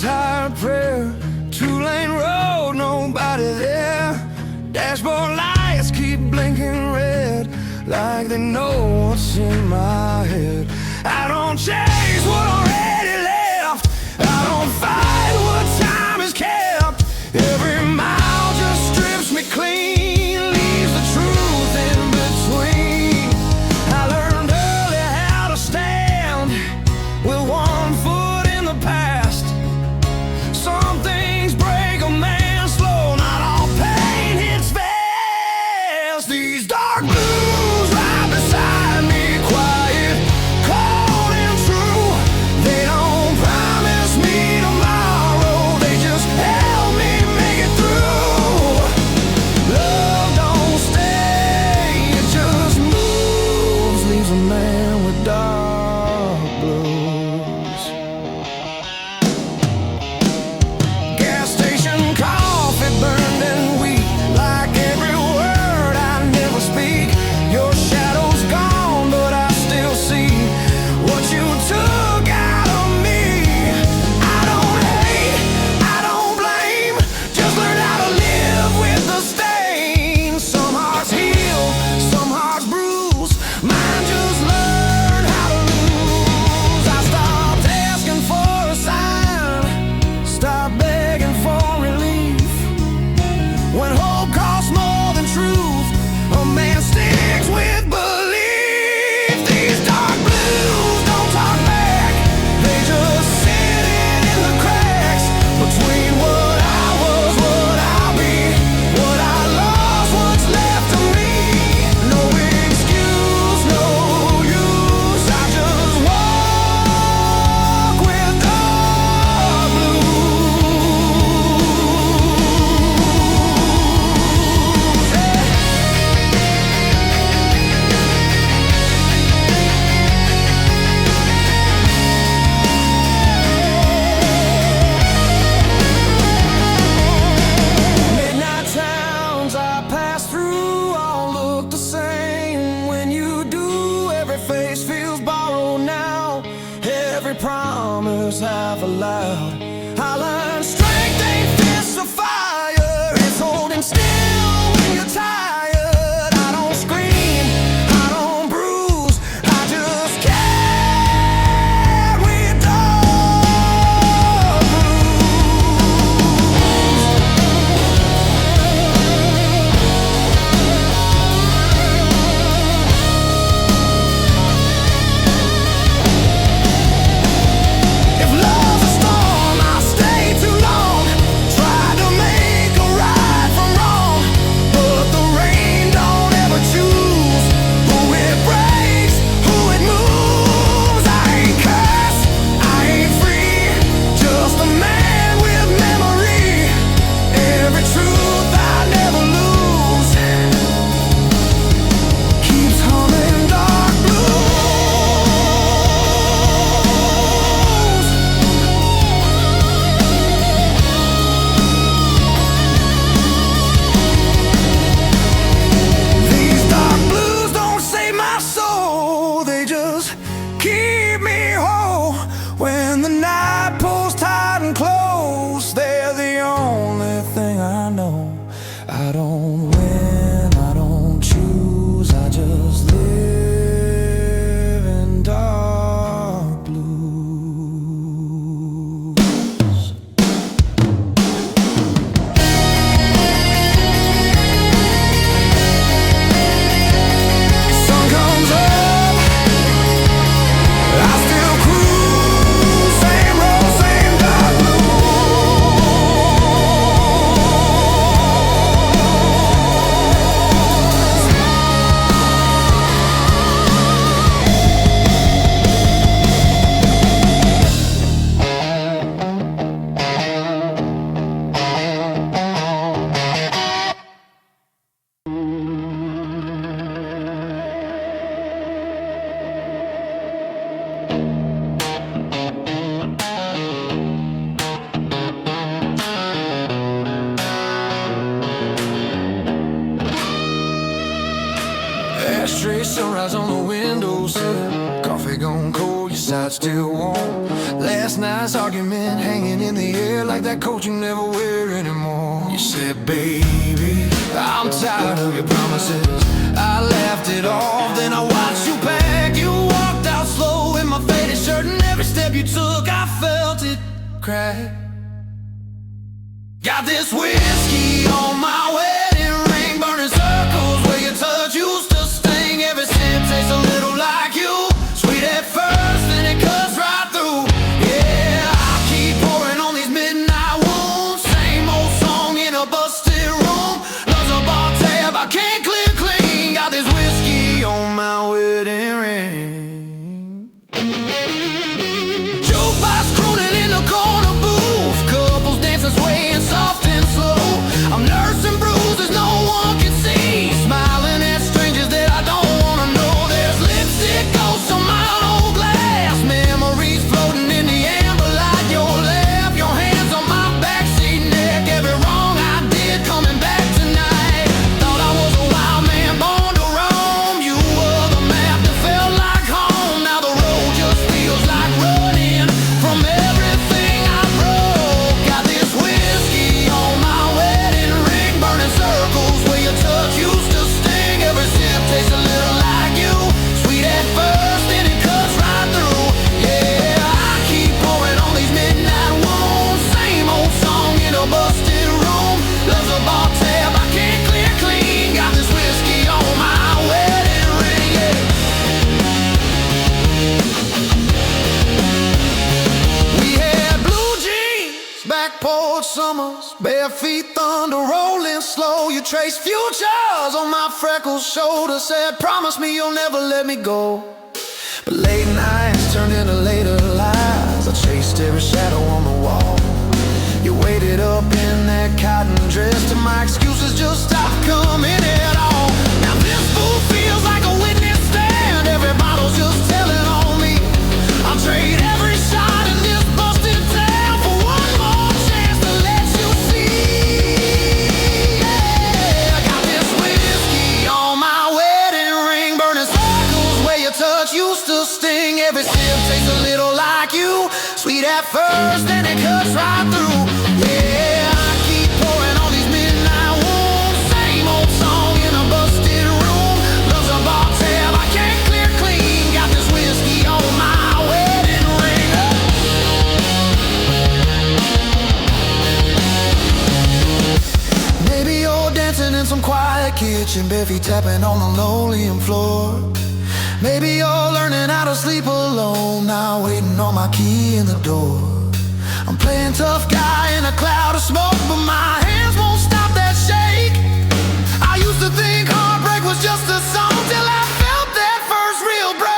tired prayer. Two-lane road, nobody there. Dashboard lights keep blinking red, like they know what's in my head. I don't chase what already left. I don't fight what time has kept. Every mile just strips me clean, leaves the truth in between. I learned early how to stand with one foot in the past. Some things break a man slow, not all pain hits fast. These dark blues right beside me, quiet, cold and true. They don't promise me tomorrow, they just help me make it through. Love don't stay, it just moves, leaves a man with dark blues. Gas station coffee, burned and weak, like every word I never speak. Your shadow's gone, but I still see what you took out of me. I don't hate, I don't blame, just learn how to live with the stain. Some hearts heal, some hearts bruise, mine just learn how to lose. I stopped asking for a sign, stopped begging for relief. When hope costs more than truth, a man sticks with belief. These dark blues don't talk back, they just sit in the cracks between what I was, what I'll be, what I lost, what's left of me. No excuse, no use, I just walk with dark blues. Midnight towns I pass through all look the same. When you do, every face feels borrowed now. Every promise half allowed. I learned strength ain't fists of fire, it's holding still when you're tired. I don't scream, I don't bruise, I just carry dark If love's a storm, I'll stay too long. Tried to make a right from wrong, but the Last night's argument hanging in the air like that coat you never wear anymore. You said, baby, I'm tired of your promises. I laughed it off, then I watched you pack. You walked out slow in my faded shirt, and every step you took I felt it crack. Got this whiskey on my wedding ring, burning circles where your touch used to sting. Every sip tastes a little like you, sweet at first, then it cuts right through. Yeah, I keep pouring on these midnight wounds. Same old song in a busted room. Love's a bar tab I can't clear clean. Got this whiskey on my wedding ring. Jukebox crooning in the corner booth, couples dancing swaying soft and slow. I'm nursing bruises no one can see, smiling at strangers that I don't wanna know. There's lipstick ghosts on my old glass, memories floating in the amber light. Your laugh, your hands on my backseat neck, every wrong I did coming back tonight. Thought I was a wild man born to roam. You were the map that felt like home. Now the road just feels like running from everything I broke. Got this whiskey on my wedding ring, burning circles where your touch used to sting. Every sip tastes a little like you, sweet at first, then it cuts right through. Yeah, I keep pouring on these midnight wounds. Same old song in a busted room. Love's a bar tab I can't clear clean. Got this whiskey on my wedding ring, yeah. We had blue jeans, back porch summers, bare feet thunder rolling slow. You traced futures on my freckled shoulder, said promise me you'll never let me go. But late nights turned into later lies. I chased every shadow on the wall. You waited up in that cotton dress till my excuses just stopped coming at all. Now this fool feels like a witness stand. Every bottle's just telling on me. I'll trade every shot in this busted town for one more chance to let you see. Yeah, I got this whiskey on my wedding ring, burning circles where your touch used to sting. Every sip tastes a little like you, sweet at first, then it cuts right through. Yeah, I keep pouring on these midnight wounds. Same old song in a busted room. Love's a bar tab I can't clear clean. Got this whiskey on my wedding ring. Maybe you're dancing in some quiet kitchen, bare feet tapping on the linoleum floor. Maybe you're learning how to sleep alone, now waiting on my key in the door. I'm playing tough guy in a cloud of smoke, but my hands won't stop that shake. I used to think heartbreak was just a song till I felt that first real break.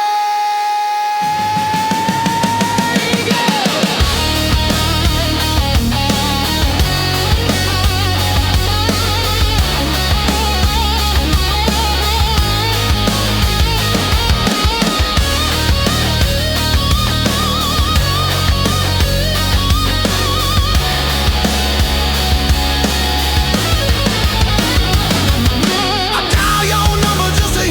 I dial your number just to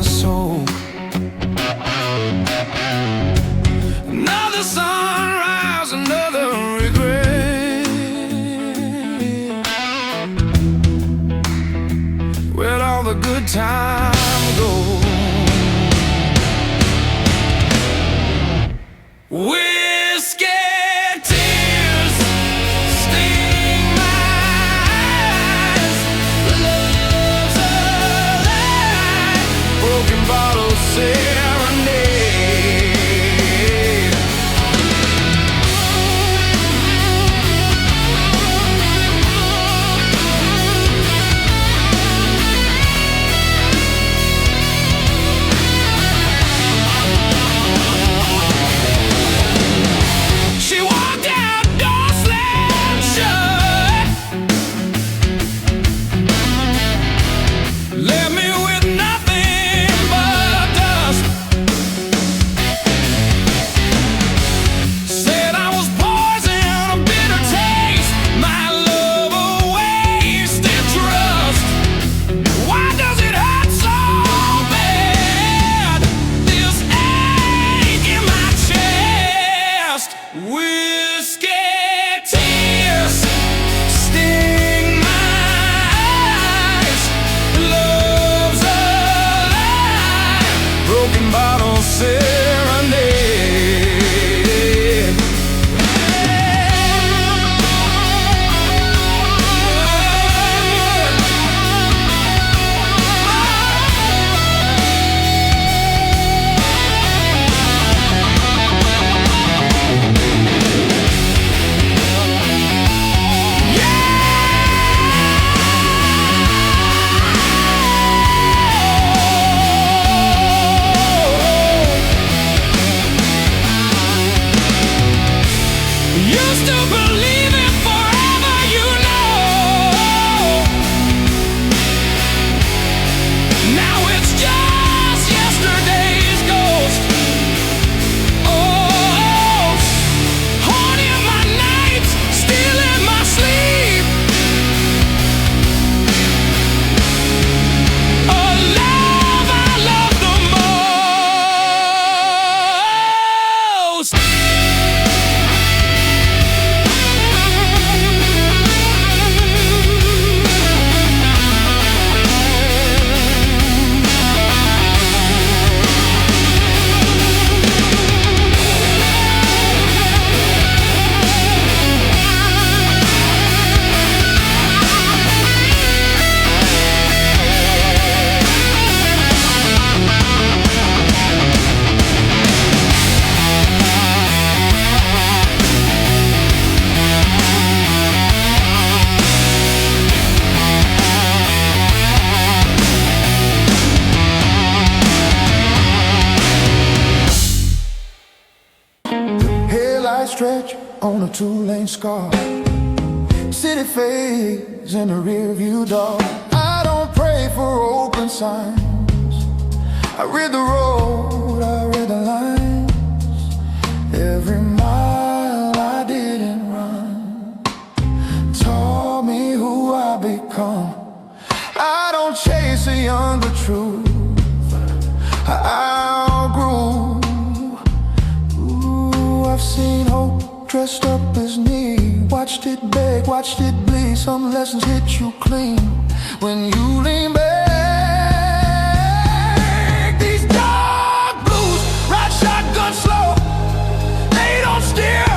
soul. Another sunrise, another regret. Where'd all the good time go? Whiskey tears sting my eyes. Love's alive. Broken bottles serenade. She walked out, door slammed shut. Left me with nothing but dust. Said I was poison, a bitter taste. My love wasted trust. Why does it hurt so bad? This ache in my chest. Whiskey tears sting my eyes. Love's alive. Broken bottle serenade. Used to believe it forever, you know. Now it's just yesterday's ghost. Oh, haunting my nights, stealing my sleep. A love I love the most. Headlights stretch on a two-lane scar. City fades in the rearview door. I don't pray for open signs. I read the road, I read the lines. Every mile I didn't run taught me who I become. I don't chase a younger truth. I outgrew. I've seen hope dressed up as need. Watched it beg, watched it bleed. Some lessons hit you clean when you lean back. These dark blues ride shotgun slow. They don't steer,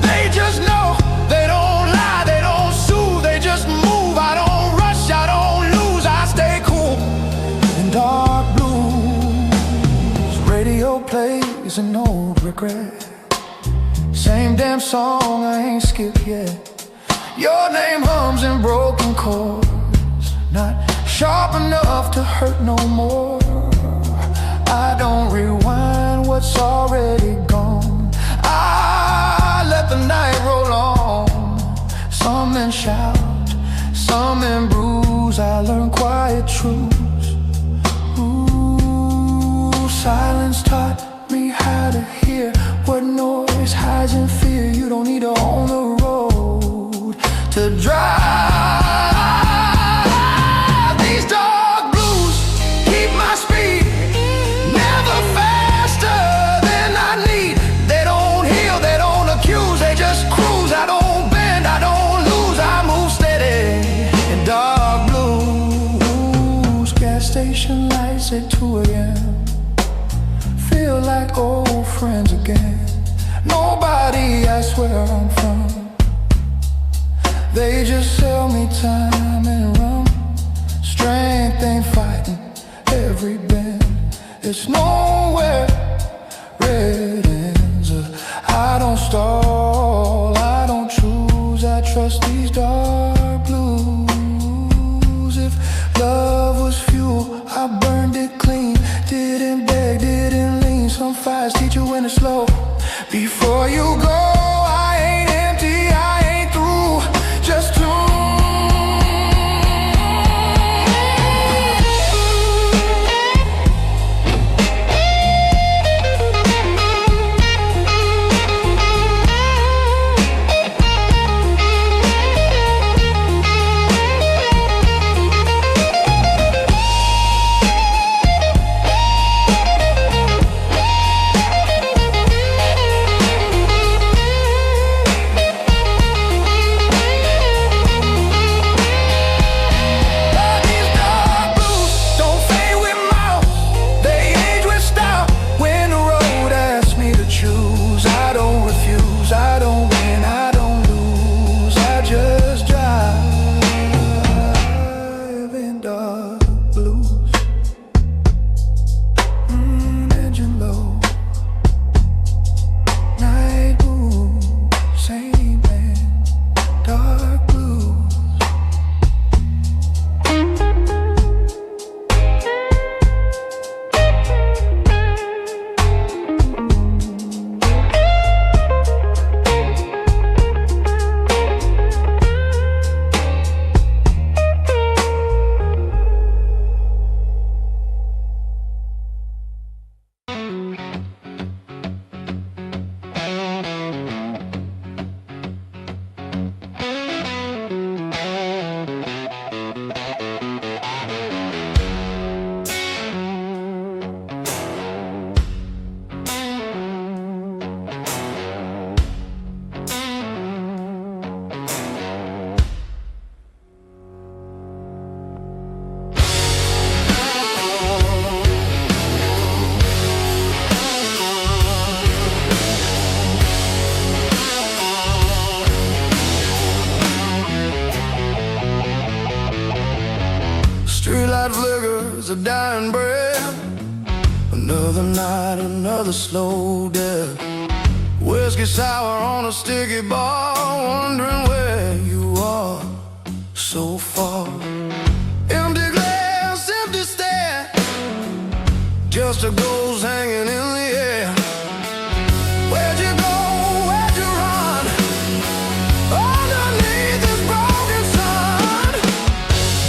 they just know. They don't lie, they don't soothe, they just move. I don't rush, I don't lose, I stay cool. In dark blues, radio plays an old regret. Same damn song, I ain't skipped yet. Your name hums in broken chords, not sharp enough to hurt no more. I don't rewind what's already gone. I let the night roll on. Some men shout, some men bruise. I learn quiet truths. Ooh, silence taught me how to hear what noise hides in fear. You don't need to own the road to drive. These dark blues keep my speed. again. Nobody asks where I'm from. They just sell me time and rum. Strength ain't fighting every bend. It's nowhere red ends. I don't stall, I don't choose. I trust these dark blues. If love was fuel, I burned it clean. Didn't beg, didn't lean. Some fires teach you when to slow. Before you go, I ain't empty, I ain't through. Just streetlight flickers, a dying breath. Another night, another slow death. Whiskey sour on a sticky bar, wondering where you are so far. Empty glass, empty stare, just a ghost hanging in the air. Where'd you go? Where'd you run? Underneath this broken sun.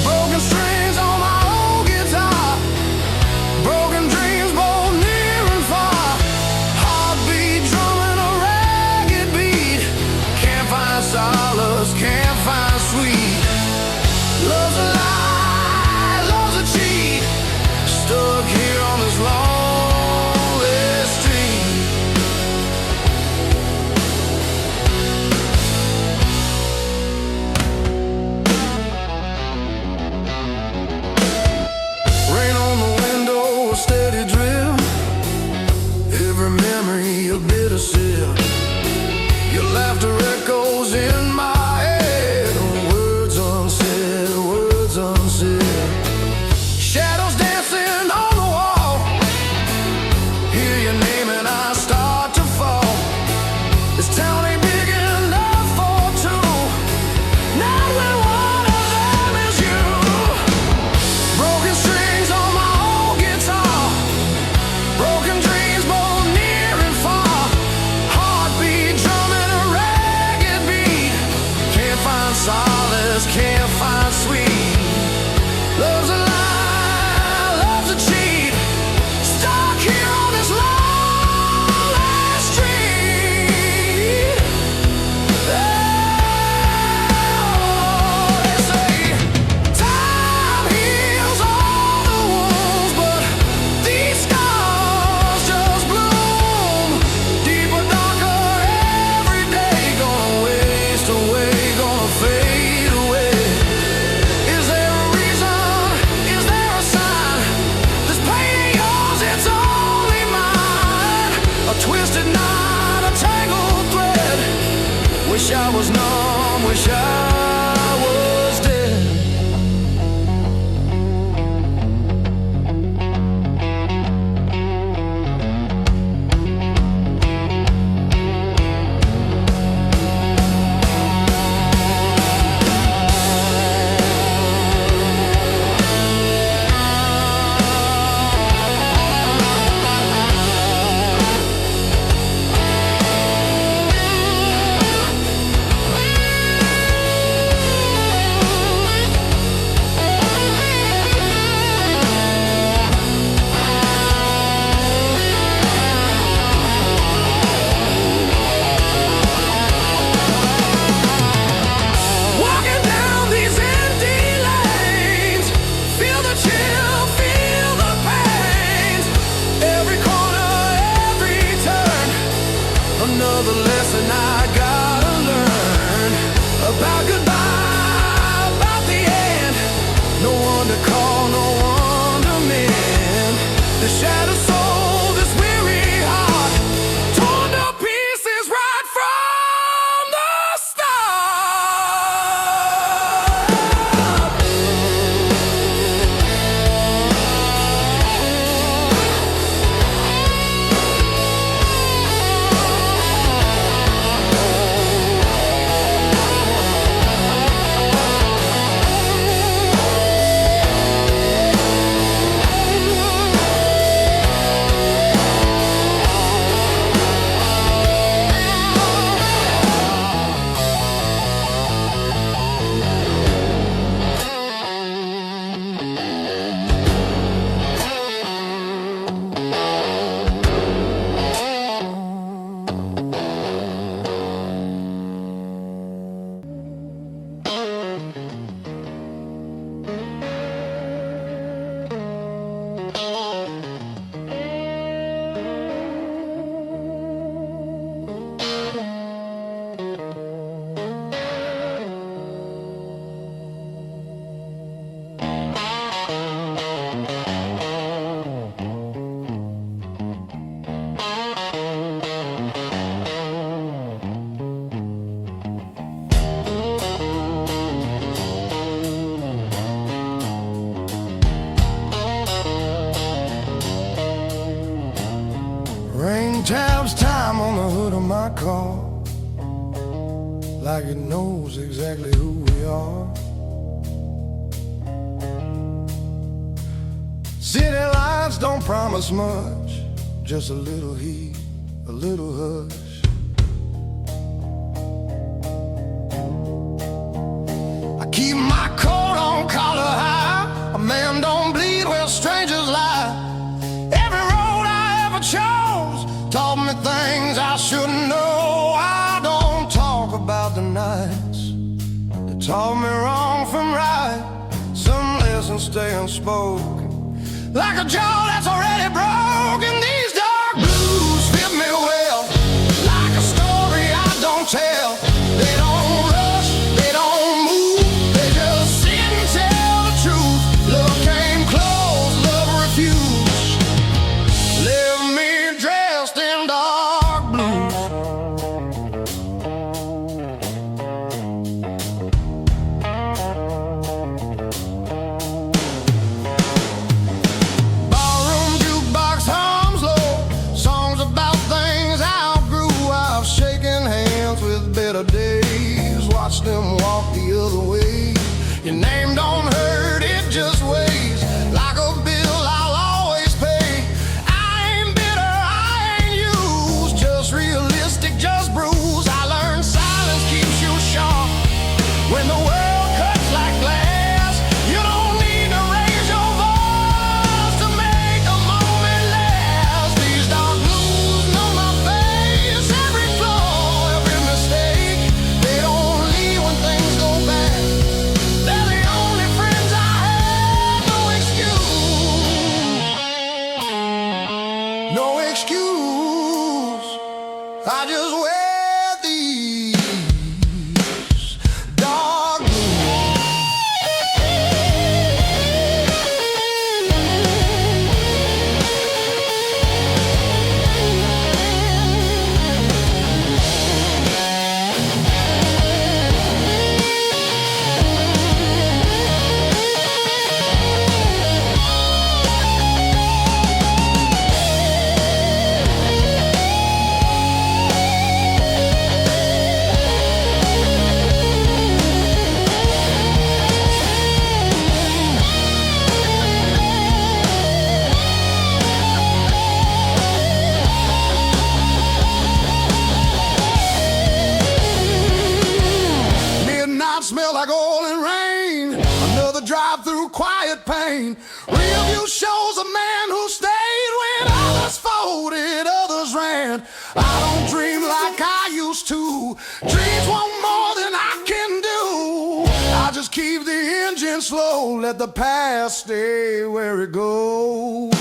Broken strings on my old guitar. Broken dreams both near and far. Heartbeat drumming a ragged beat. Can't find solace, can't find sweet. Love's a lie, love's a cheat. Stuck here on this lonely street. Rain on the window, a steady drip. Every memory a bitter sip. Your laughter echoes in my head. Words unsaid, words unsaid. Shadows dancing on the wall. Hear your name and I start to fall. This town ain't big enough for two. Not when one of them is you. Broken strings on my old guitar. Broken dreams both near and far. Heartbeat drumming a ragged Wish I was numb, wish I was dead. Another lesson I gotta learn about goodbye, about the end. No one to call, no one to mend. The shattered soul, this weary heart, torn to pieces right from the rain taps time on the hood of my car, like it knows exactly who we are. City lights don't promise much, just a little heat, a little hush. I keep my coat on collar high, a man don't bleed where strangers lie. Every road I ever chose taught me things I shouldn't know. I don't talk about the nights that taught me wrong from right. Some lessons stay unspoken, like a jaw that's already broken. These dark blues fit me well, like a story I don't tell. They don't rush, they don't move, they just sit and tell the truth. Love came close, love refused, left me dressed in dark blues. Ballroom jukebox hums low, songs about things I outgrew. I've shaken hands with better days, watched them walk the other way. Your name don't hurt, it just weighs like a bill I'll always pay. I ain't bitter, I ain't used, just realistic, just bruised. I learned silence keeps you sharp when the world cuts like glass. You don't need to raise your voice to make a moment last. These dark blues know my face, every flaw, every mistake. They don't leave when things go bad. They're the only friends I have. No excuse, no excuse. I just wear these dark blues. smell like oil and rain. Another drive through quiet pain. Rearview shows a man who stayed when others folded, others ran. I don't dream like I used to. Dreams want more than I can do. I just keep the engine slow, let the past stay where it goes.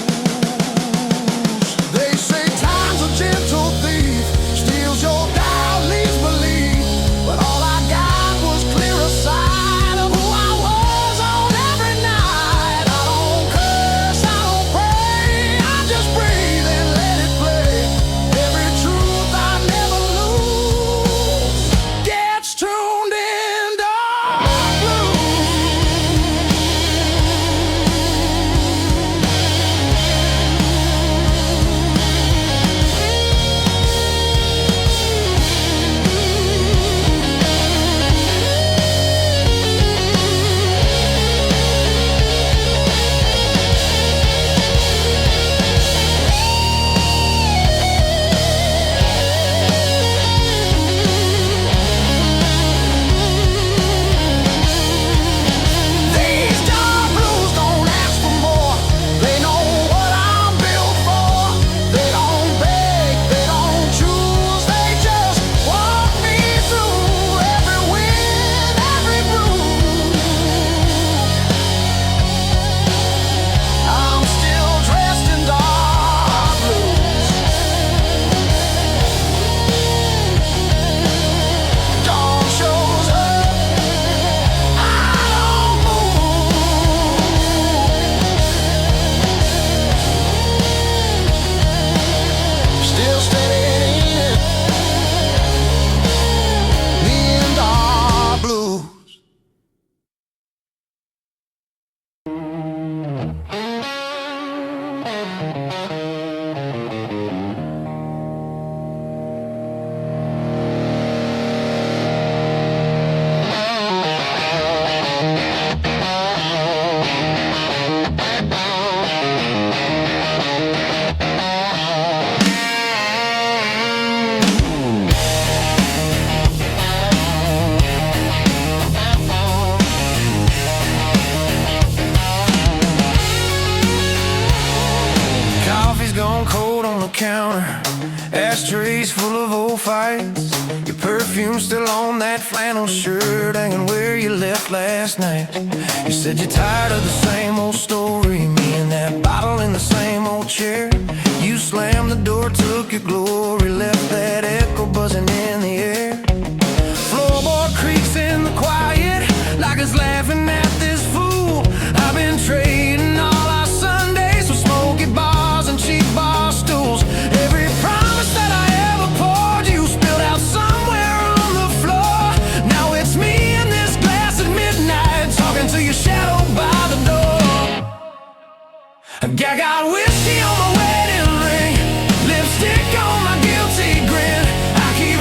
They say time's a gentle thief, steals your doubt, leaves belief. But all I got was clearer sight of who I was on every night. I don't curse, I don't pray, I just breathe and let it play. Every truth I never lose gets tuned in dark blue. These dark blues don't ask for more. They know what I'm built for. They don't beg, they don't choose. They just walk me through every wind, every bruise. I'm still dressed in dark blues. Dawn shows up, I don't move. Still steady, me in dark blues. Coffee's gone cold on the counter. Ashtrays full of old fights. Your perfume's still on that flannel shirt, hanging where you left last night. You said you're tired of the same old story, me and that bottle in the same old chair. You slammed the door, took your glory, left that echo buzzing in the air. Floorboard creaks in the quiet, like it's laughing at this fool. I've been trading all our Sundays for smoky bars and cheap bar stools. Every promise that I ever poured, you spilled out somewhere on the floor. Now it's me in this glass at midnight, talking to your shadow by the door. I got whiskey on my wedding ring, lipstick on my guilty grin. I keep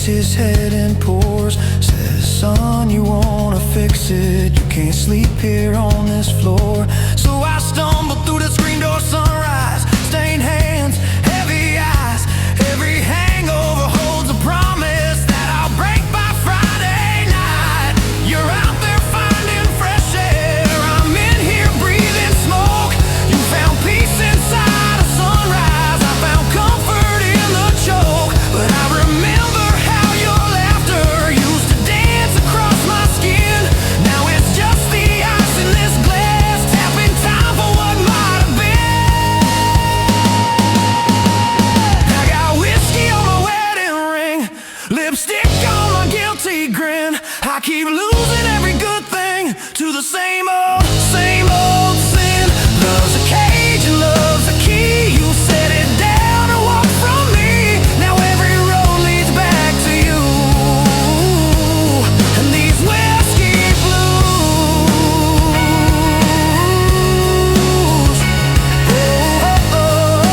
shakes his head and pours. Says, son, you wanna fix it, you can't sleep here on this floor. So I stumble through the screen door, sunrise, stained hands, heavy eyes. Every hangover holds a promise that I'll break by Friday night. You're out there finding fresh air, I'm in here breathing smoke. You found peace inside a sunrise, I found comfort in the choke. But I remember how your laughter used to dance across my skin. Now it's just the ice in this glass, tapping time for what might have been. I got whiskey on my wedding ring, lipstick on my guilty grin. I keep losing every good thing to the same old sin. Love's a cage and love's a key. You set it down and walk from me. Now every road leads back to you and these whiskey blues. Oh, oh, oh.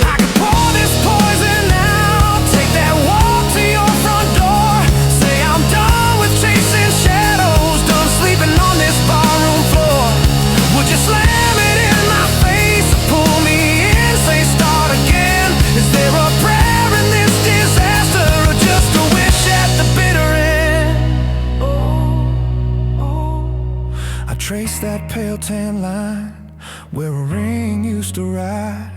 I could pour this poison out, take that walk to your front door, say I'm done with chasing shadows, done sleeping on this barroom floor. Would you slam it in my face or pull me in, say start again? Is there a prayer in this disaster or just a wish at the bitter end? Oh, oh. I trace that pale tan line where a ring used to ride.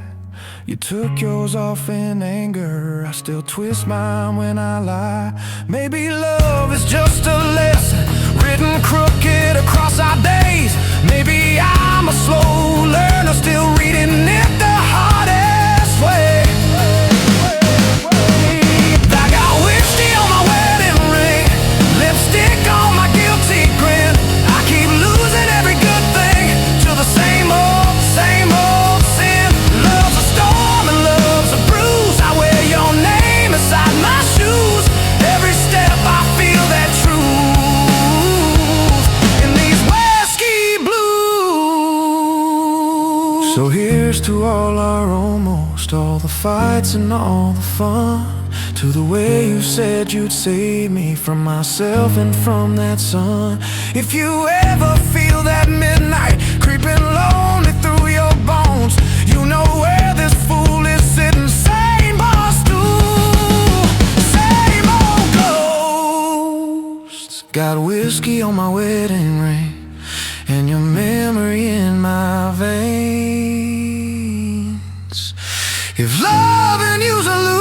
You took yours off in anger, I still twist mine when I lie. Maybe love is just a lesson written crooked across our days. Maybe I'm a slow learner, still reading it the hardest way. I got whiskey on my wedding ring, lipstick on my guilty grin. I keep losing every good thing to the same old sin. Love's a storm and love's a bruise. I wear your name inside my shoes. Every step I feel that truth in these whiskey blues. So here's to all our almost, all the fights and all the fun, to the way you said you'd save me from myself and from that sun. If you ever feel that midnight creeping lonely through your bones, you know where this fool is sitting, same bar stool, same old ghosts. Got whiskey on my wedding ring and your memory in my veins. If loving you's a losing,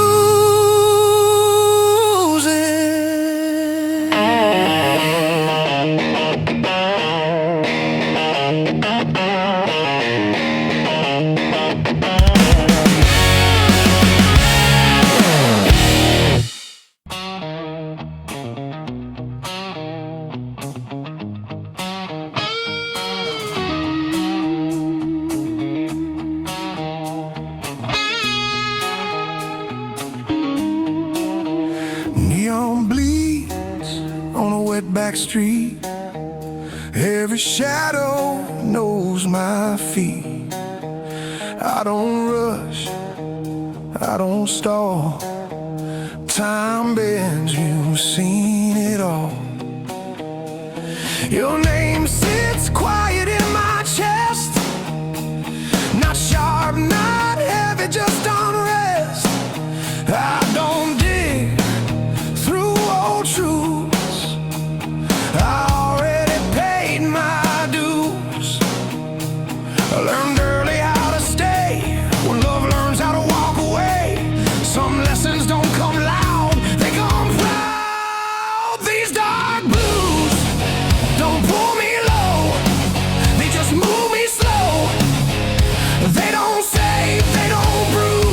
neon bleeds on a wet back street. Every shadow knows my feet. I don't rush, I don't stall. Time bends, you've seen it all. Your name sits quiet in my chest, not sharp, not heavy, just unrest. I don't dig through old truths, I already paid my dues. I learned early how to stay when love learns how to walk away. Some lessons don't come loud, they come proud. These dark blues don't pull me low, they just move me slow. They don't save, they don't bruise.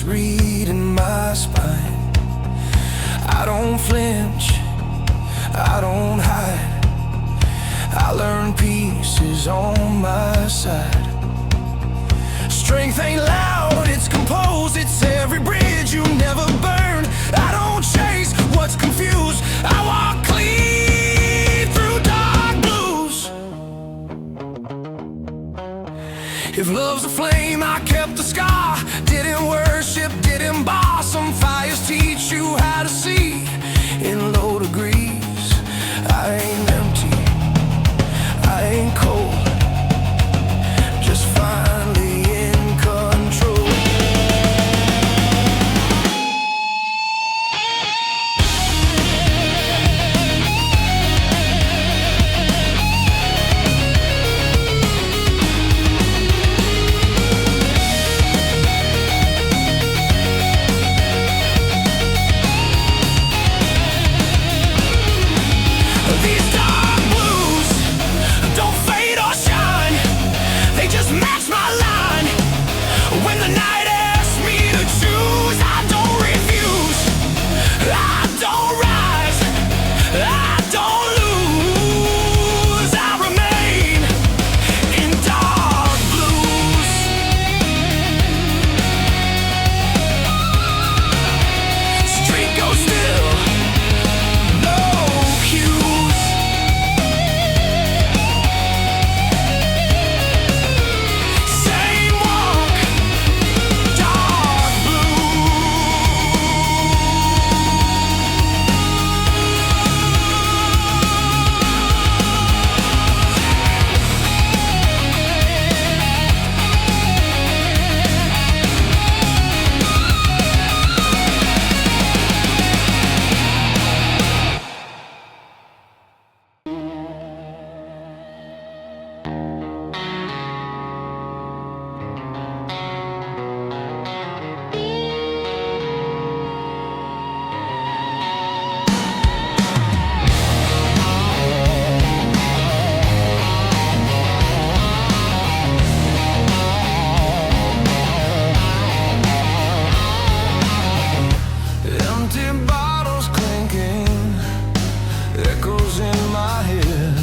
bullets reading my spine. I don't flinch, I don't hide. I learn peace is on my side. Strength ain't loud, it's composed. It's every bridge you never burned. I don't chase what's confused. I walk clean through dark blues. If love's a flame, I kept the scar. Didn't worship, didn't bar. Some fires teach you how to see. In low degrees, I ain't empty, I ain't cold, just finally in control. These dark blues don't fade or shine, they just match my line. When the night asks me to choose, I don't refuse, I don't rise, I don't lose. I remain in dark blues. Street goes still, no cues. Same walk, dark blue. Empty bottles clinking, echoes in my head.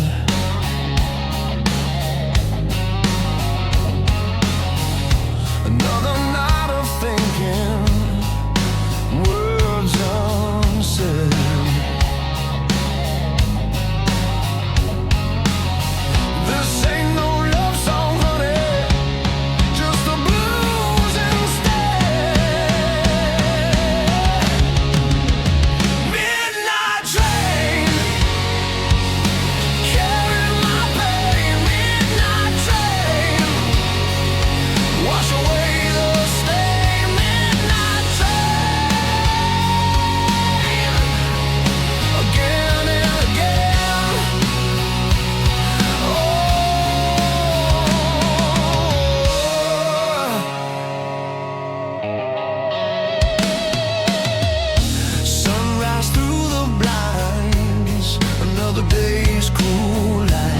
Another night of thinking, words unsaid. This ain't no love song, honey, just the blues instead. Midnight train, carrying my pain. Midnight train, wash away the stain. Midnight train, again and again. Oh, sunrise through the blinds, another day's cool light.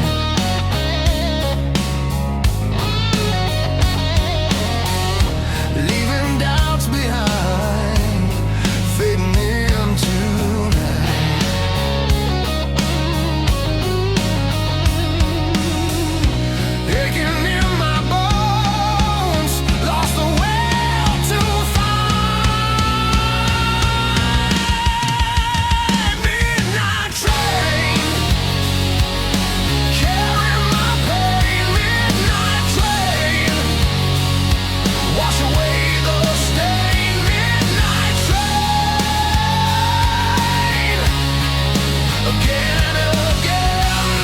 Leaving doubts behind, fading into night. Aching in my bones, lost the will to find. Midnight train, carrying my pain. Midnight train, wash away the stain. Midnight train, again and again.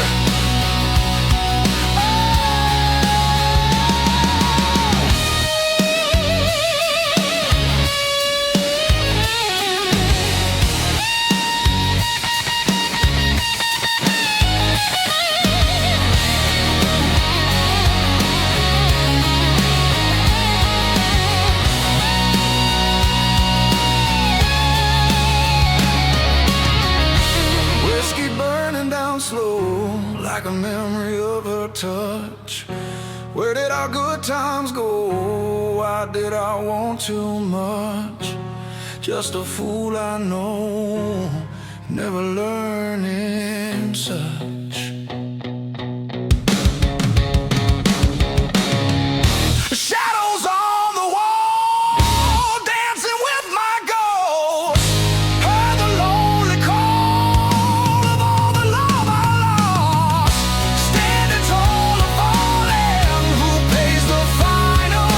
Whiskey burning down slow, like a memory of her touch. Where did our good times go? Why did I want too much? Just a fool I know, never learning such. Shadows on the wall, dancing with my ghost. Heard the lonely call of all the love I lost. Standing tall or falling, who pays the final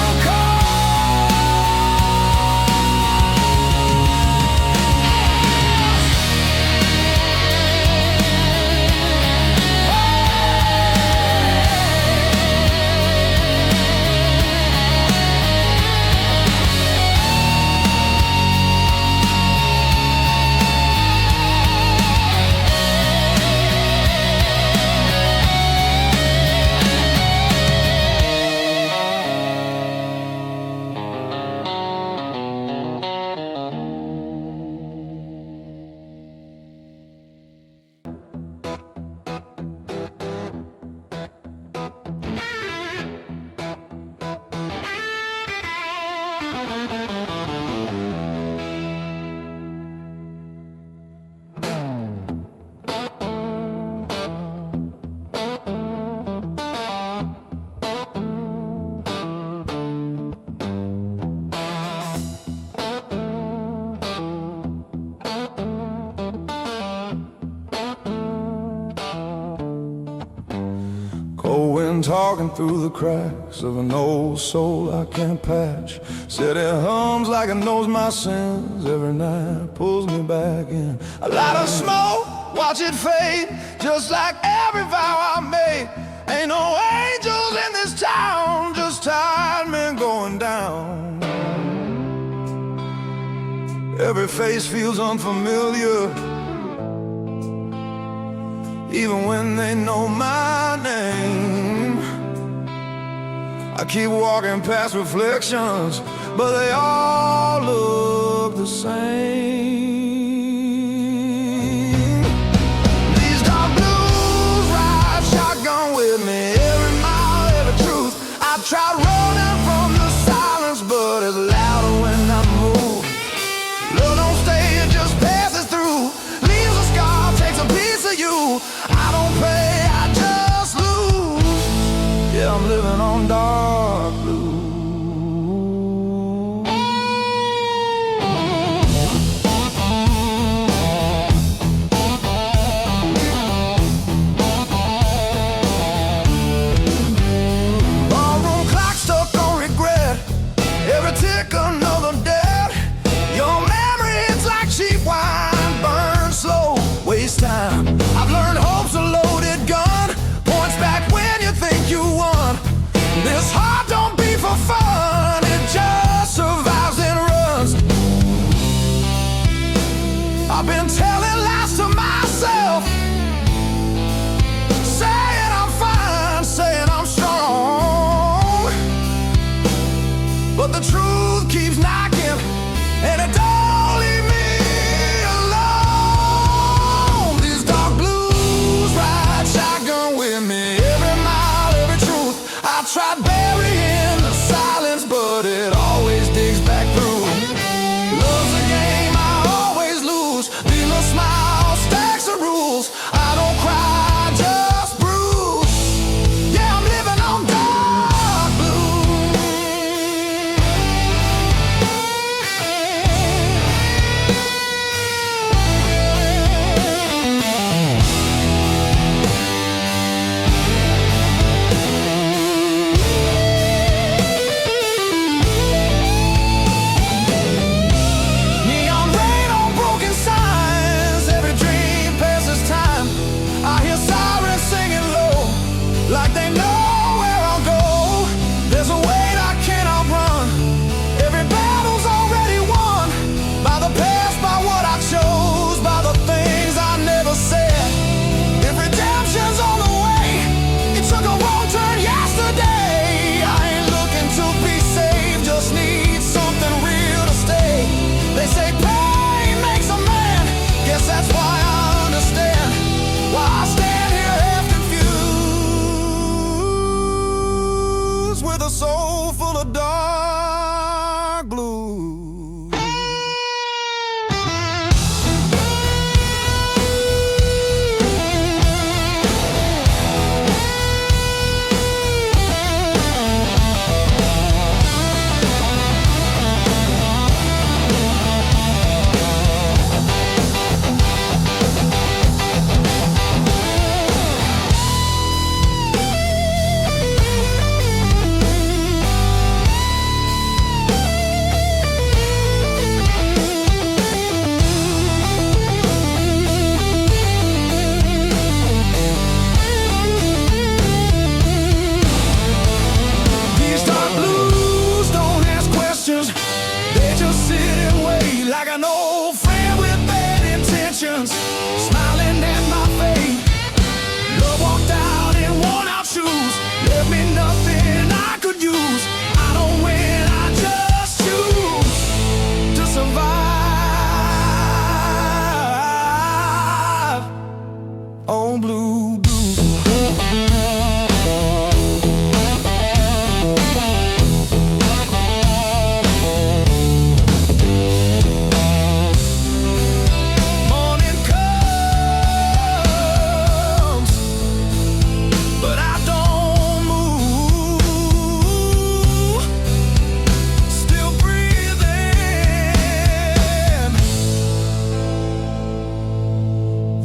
cold wind talking through the cracks of an old soul I can't patch. Said it hums like it knows my sins every night, pulls me back in. A lot of smoke, watch it fade, just like every vow I made. Ain't no angels in this town, just tired men going down. Every face feels unfamiliar, even when they know my name. I keep walking past reflections, but they all look the same. These dark blues ride shotgun with me, every mile, every truth. I tried running from the silence, but it's louder when I move. Love don't stay, it just passes through. Leaves a scar, takes a piece of you. I don't pay, I just lose. Yeah, I'm living on dark blue. Ballroom clock stuck on regret, every tick another dead. Your memory, it's like cheap wine, burn slow, waste time. I've learned hope's a loaded gun, points back when you think you won. This heart don't beat for fun, it just survives and runs. I've been telling lies to myself, saying I'm fine, saying I'm strong. But the truth keeps knocking, and it don't leave me alone. These dark blues ride shotgun with me, every mile, every truth. I tried burying the silence, but it always digs back through. Love's a game I always lose, leave a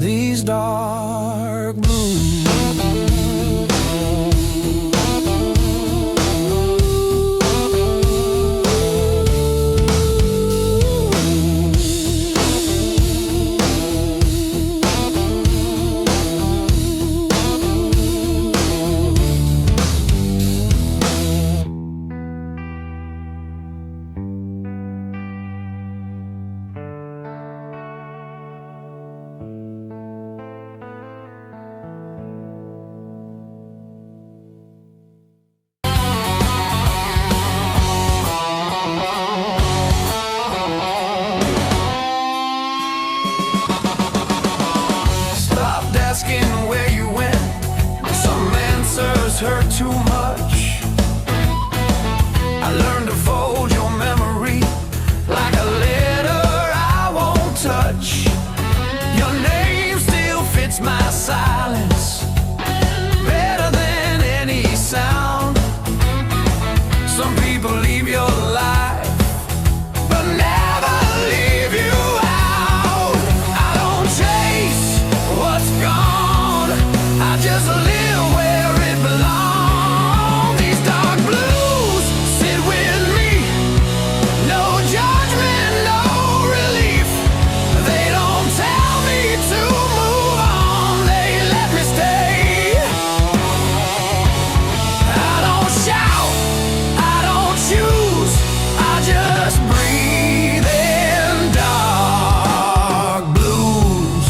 these dark blues. Asking where you went, some answers hurt too much. I learned to fold your memory like a letter I won't touch. Your name still fits my silence better than any sound. Some people leave your life but never leave you out. I don't chase what's gone, I just live where it belongs. These dark blues sit with me, no judgment, no relief. They don't tell me to move on, they let me stay. I don't shout, I don't choose, I just breathe in dark blues.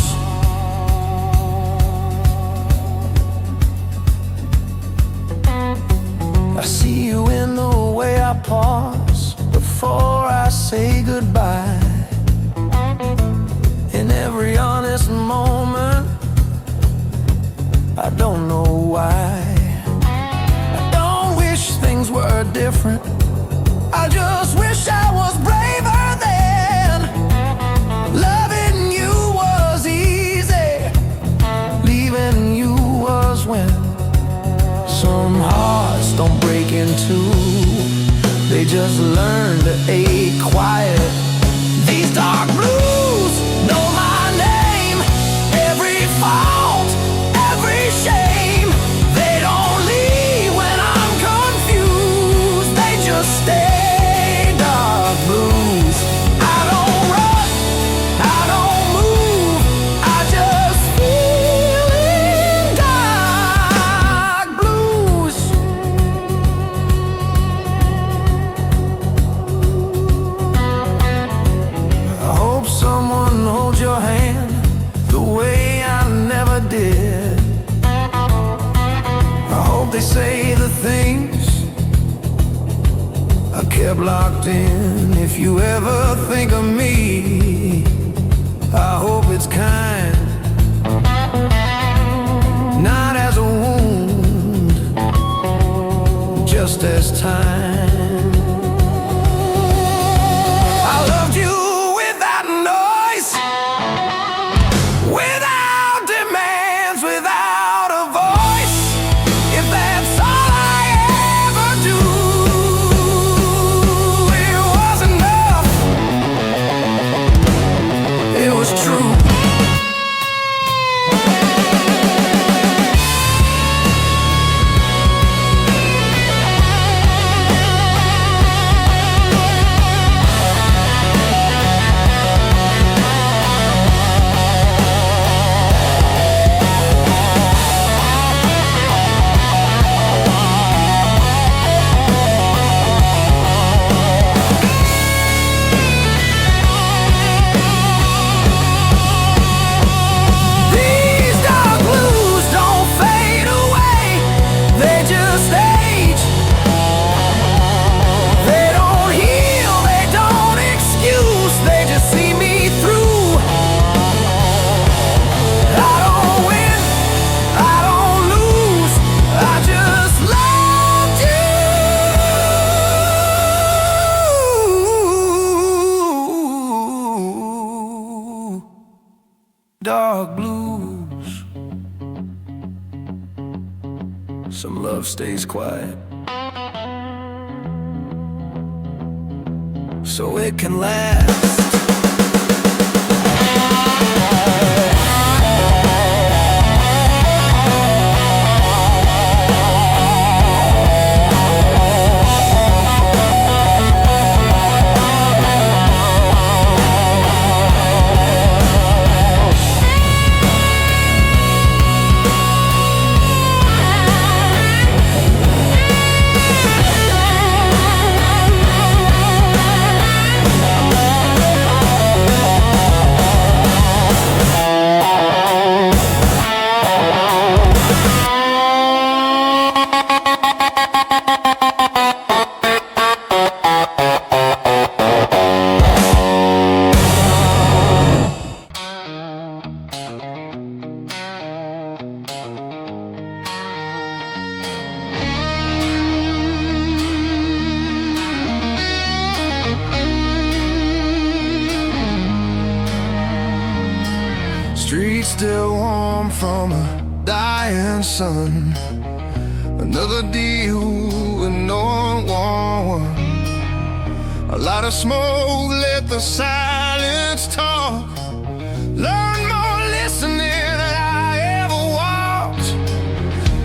I see you in the way I pause before I say goodbye. In every honest moment, I don't know why. I don't wish things were different, I just wish I was braver then. Loving you was easy, leaving you was when. Some hearts don't break in two, they just learn to ache quiet. These dark blues know my name, every fault, every shame. They don't leave when I'm confused, they just stay. Dark blues, I don't run, I don't move, I just feel in dark blues. I hope someone holds your hand the way I never did. I hope they say the things I kept locked in. If you ever think of me, I hope it's kind, not as a wound, just as time. I loved you without noise, without demands, without a voice. If that's all I ever do, it was enough, it was true. Dark blues. Some love stays quiet, so it can last. Streets still warm from a dying sun. Another deal with no one. A lot of smoke, let the silence talk. Learn more listening than I ever walked.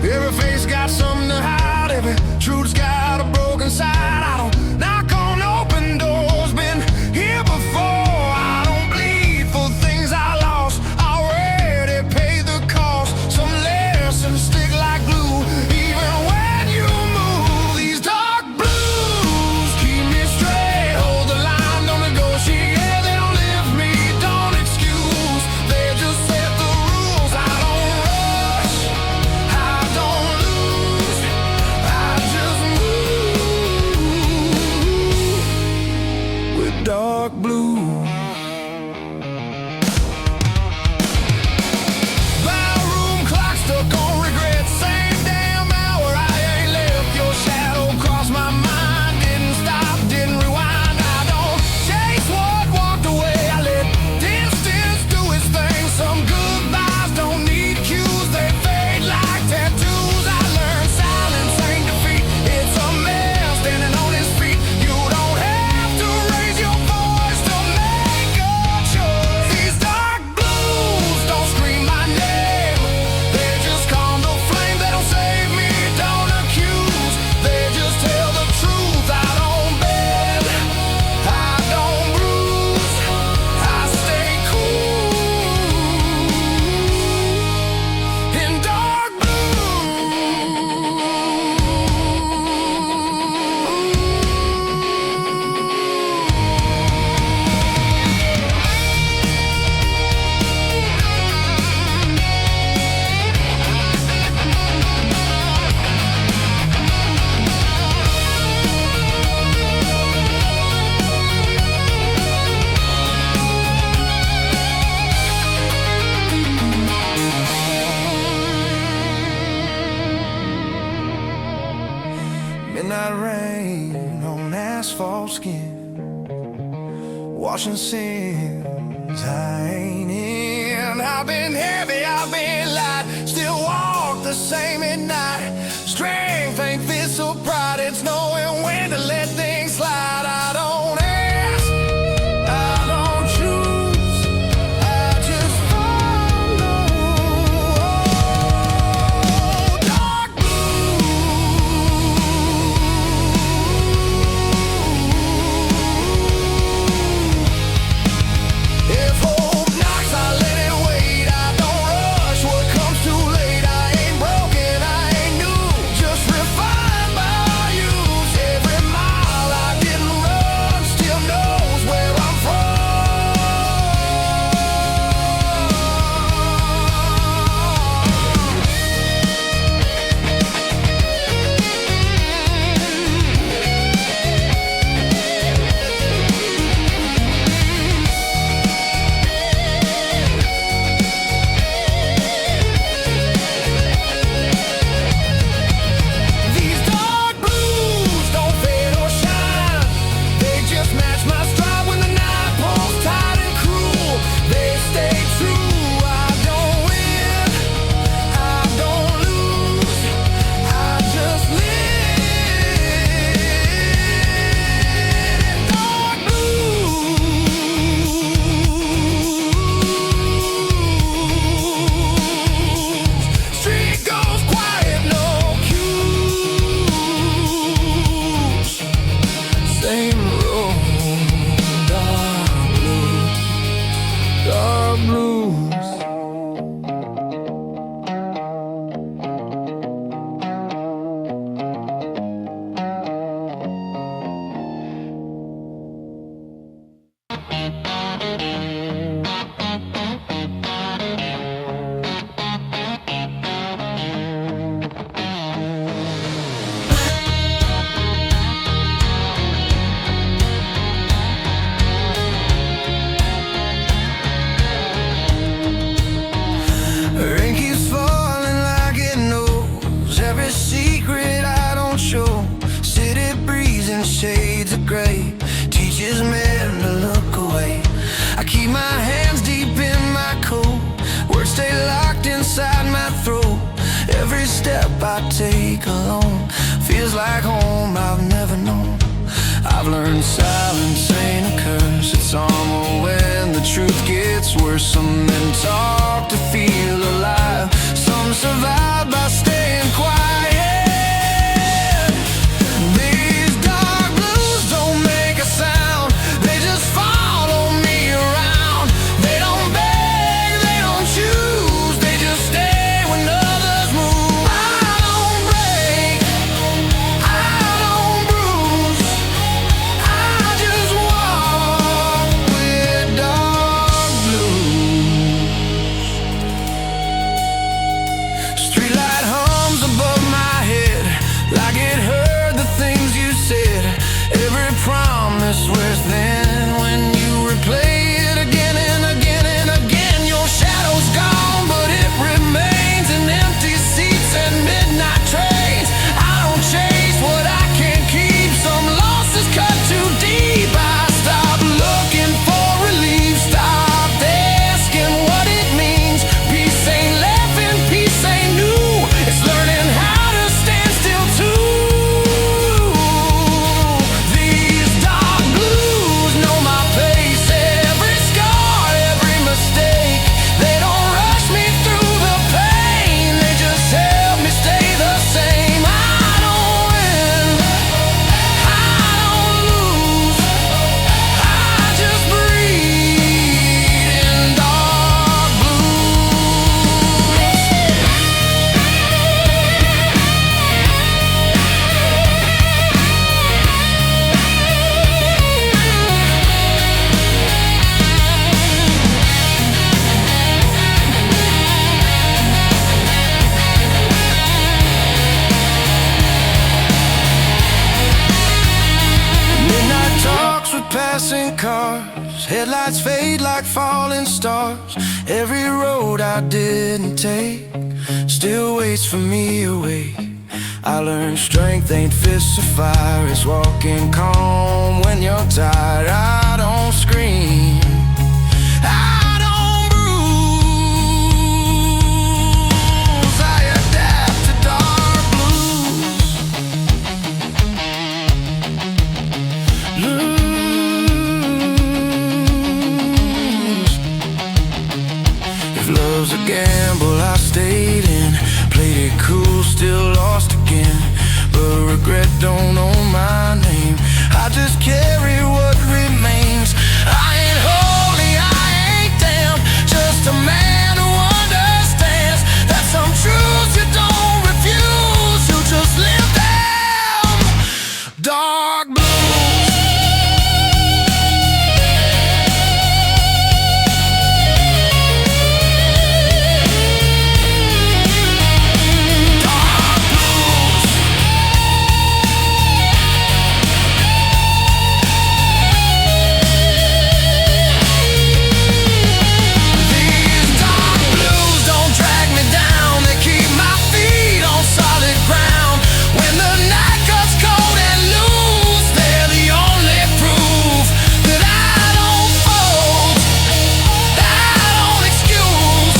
Every face got something to hide. Every truth's got a broken side. I don't knock on open doors, been here before. I don't bleed for things I lost. I already paid the cost. Some lessons stick like glue, even when you move. These dark blues keep me straight. Hold the line, don't negotiate. They don't lift me, don't excuse. They just set the rules. I don't rush, I don't lose. I just move with dark blue. Barroom clock stuck on regret. Same damn hour, I ain't left. Your shadow crossed my mind. Didn't stop, didn't rewind. I don't chase what walked away. I let distance do its thing. Some goodbyes don't need cues. They fade like tattoos. I learned silence ain't defeat. It's a man standing on his feet. You don't have to raise your voice to make a choice. These dark blues don't scream my name. They just calm the flame. They don't save me, don't accuse. They just tell the truth. I don't bend, I don't bruise. I stay cool in dark midnight rain on asphalt skin, washing sins I ain't in. I've been heavy, I've been light, still walk the same at night. Strength ain't this or pride, it's knowing when to let things slide. I don't ask, I don't choose, I just follow. Dark If hope knocks, I let it wait. I don't rush what comes too late. I ain't broken, I ain't new. Silence ain't a curse, it's armor when the truth gets worse. Some men talk to feel alive, some survive by staying quiet. These dark blues don't make a sound, they just follow me around. They don't beg, they don't choose, they just stay when others move. I don't break, I don't bruise, I just walk with dark blues. Streetlight hums above my head, like it heard the things you said. Every promise wears thin when you replay it again and again and again. Your shadow's gone, but it remains in empty seats and midnight trains. I don't chase what I can't keep, some losses cut too deep. I stop looking for relief, stop asking what it means. Peace ain't laughing, peace ain't new, it's learning how to stand still too. These dark blues know my pace, every scar, every mistake. They don't rush me through the pain, they just help me stay the same. I don't win, I don't lose, I just breathe in dark blues. Midnight talks with passing cars, headlights fade like falling stars. Every road I didn't take still waits for me awake. I learned strength ain't fists of fire, it's walking calm when you're tired. I don't scream, I don't bruise, I adapt to dark blues. Lose. If love's a gamble, I stayed in, played it cool, still lost again. But regret don't own my name, I just carry what remains. I ain't holy, I ain't damned, just a man who understands that some truths you don't refuse, you just live them. Dark blues. These dark blues don't drag me down, they keep my feet on solid ground. When the night gets cold and loose, they're the only proof that I don't fold, that I don't excuse,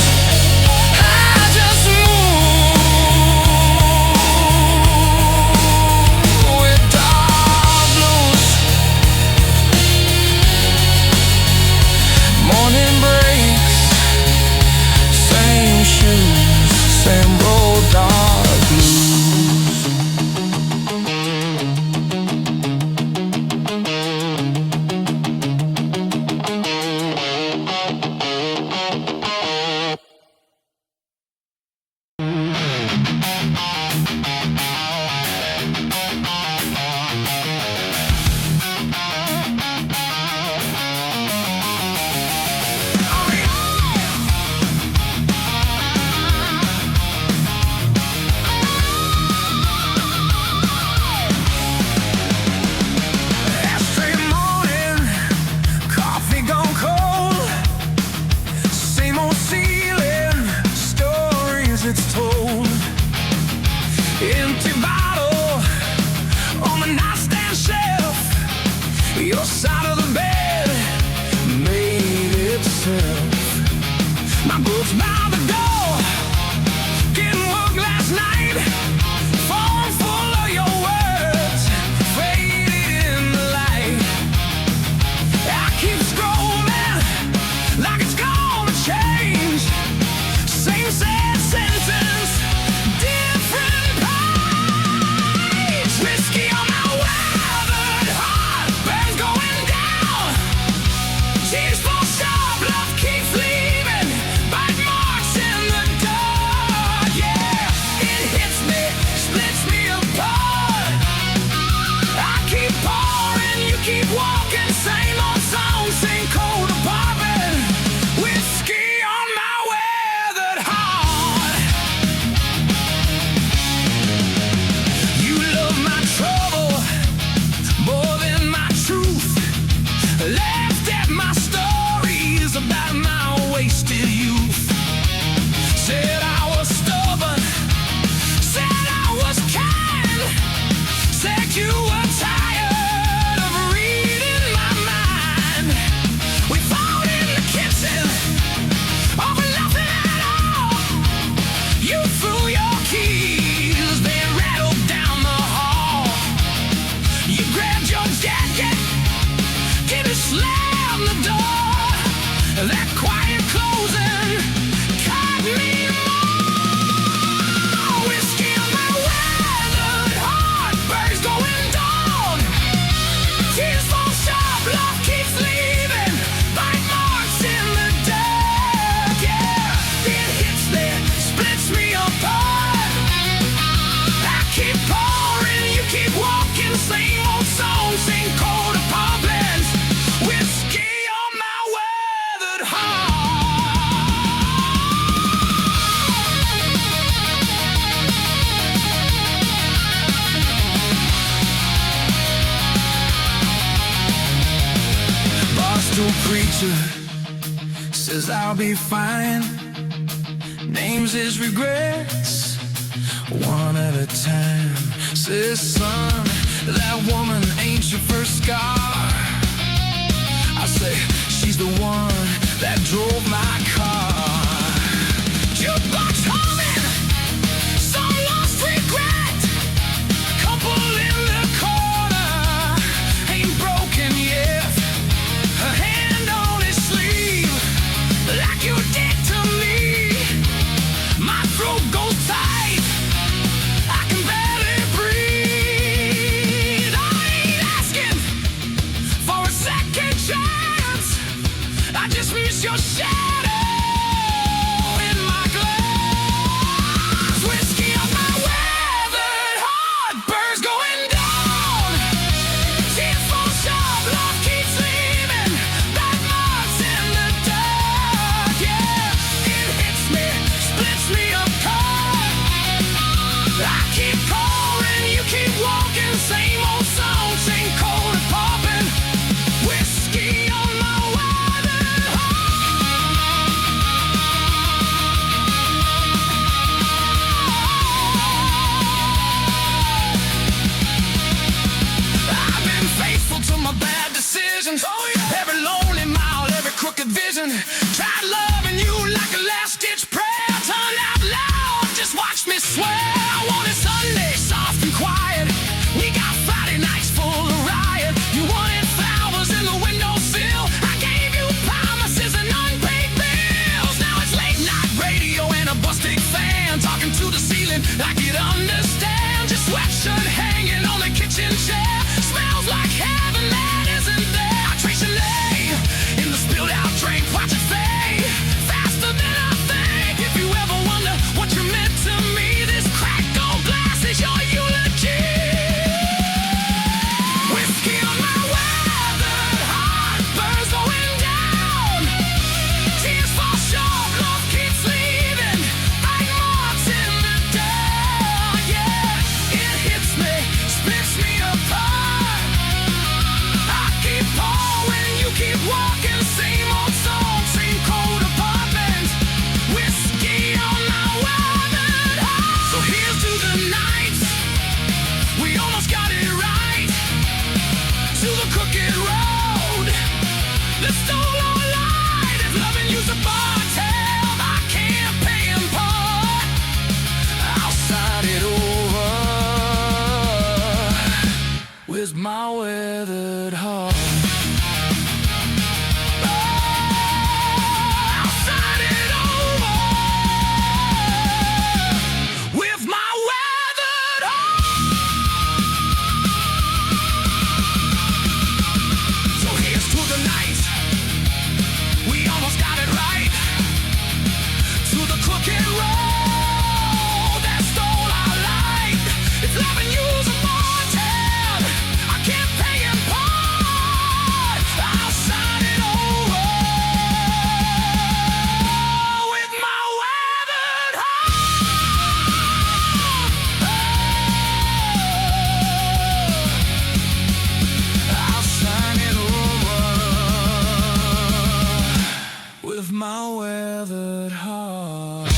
I just move with dark blues. Morning breaks, same shoes, same road, dark blues. Ashtray morning, coffee gone cold, same old ceiling, stories it's told. Empty bottle on the nightstand shelf, your side of the bed made itself. My books by the door, getting woke last night, phone full of your words, faded in the light. preacher says I'll be fine. Names his regrets one at a time. Says, son, that woman ain't your first scar. I say, she's the one that drove my car. Jukebox humming, some lost regret. Couple in the corner, ain't broken yet. A hand on his sleeve, like you did to me. My throat goes tight, I can barely breathe. I ain't asking for a second chance, I just miss your shadow in my glass. Whiskey on my weathered heart, birds going down. Tears fall sharp, love keeps leaving, black marks in the dark. Yeah, it hits me, splits me apart. I keep calling, you keep walking, same old song, same cold and popping. Whiskey on my weathered heart. I've been faithful to my bad decisions. Every lonely mile, every crooked vision. Tried loving you like a last-ditch prayer. Turned out loud, just watch me swear. I wanted Sunday, soft and quiet. We got Friday nights full of riot. You wanted flowers in the windowsill. I gave you promises and unpaid bills. Now it's late night radio and a busted fan, talking to the ceiling like you'd understand. Your sweatshirt hanging on the kitchen chair, smells like heaven that isn't there. I trace your name in the spilled out drink, watch it fade faster than I think. If you ever wonder what you meant to me, this cracked gold glass is your eulogy. Whiskey on my weathered heart, birds going down. Tears fall short, love keeps leaving, like marks in the dark. Yeah, it hits me, splits me apart. I keep pouring, you keep walking, same old song, same cold apartment. Whiskey on my weathered heart. So here's to the nights we almost got it right, to the crooked road that stole our light. If loving you's a bar tab, I can't pay in part. I'll sign it over with my weathered heart. I'll sign it over with my weathered heart. So here's to the night we almost got it right, to the crooked road that stole our light. If loving you's a mortal, I can't pay in part. I'll sign it over with my weathered heart. I'll sign it over with my weathered heart.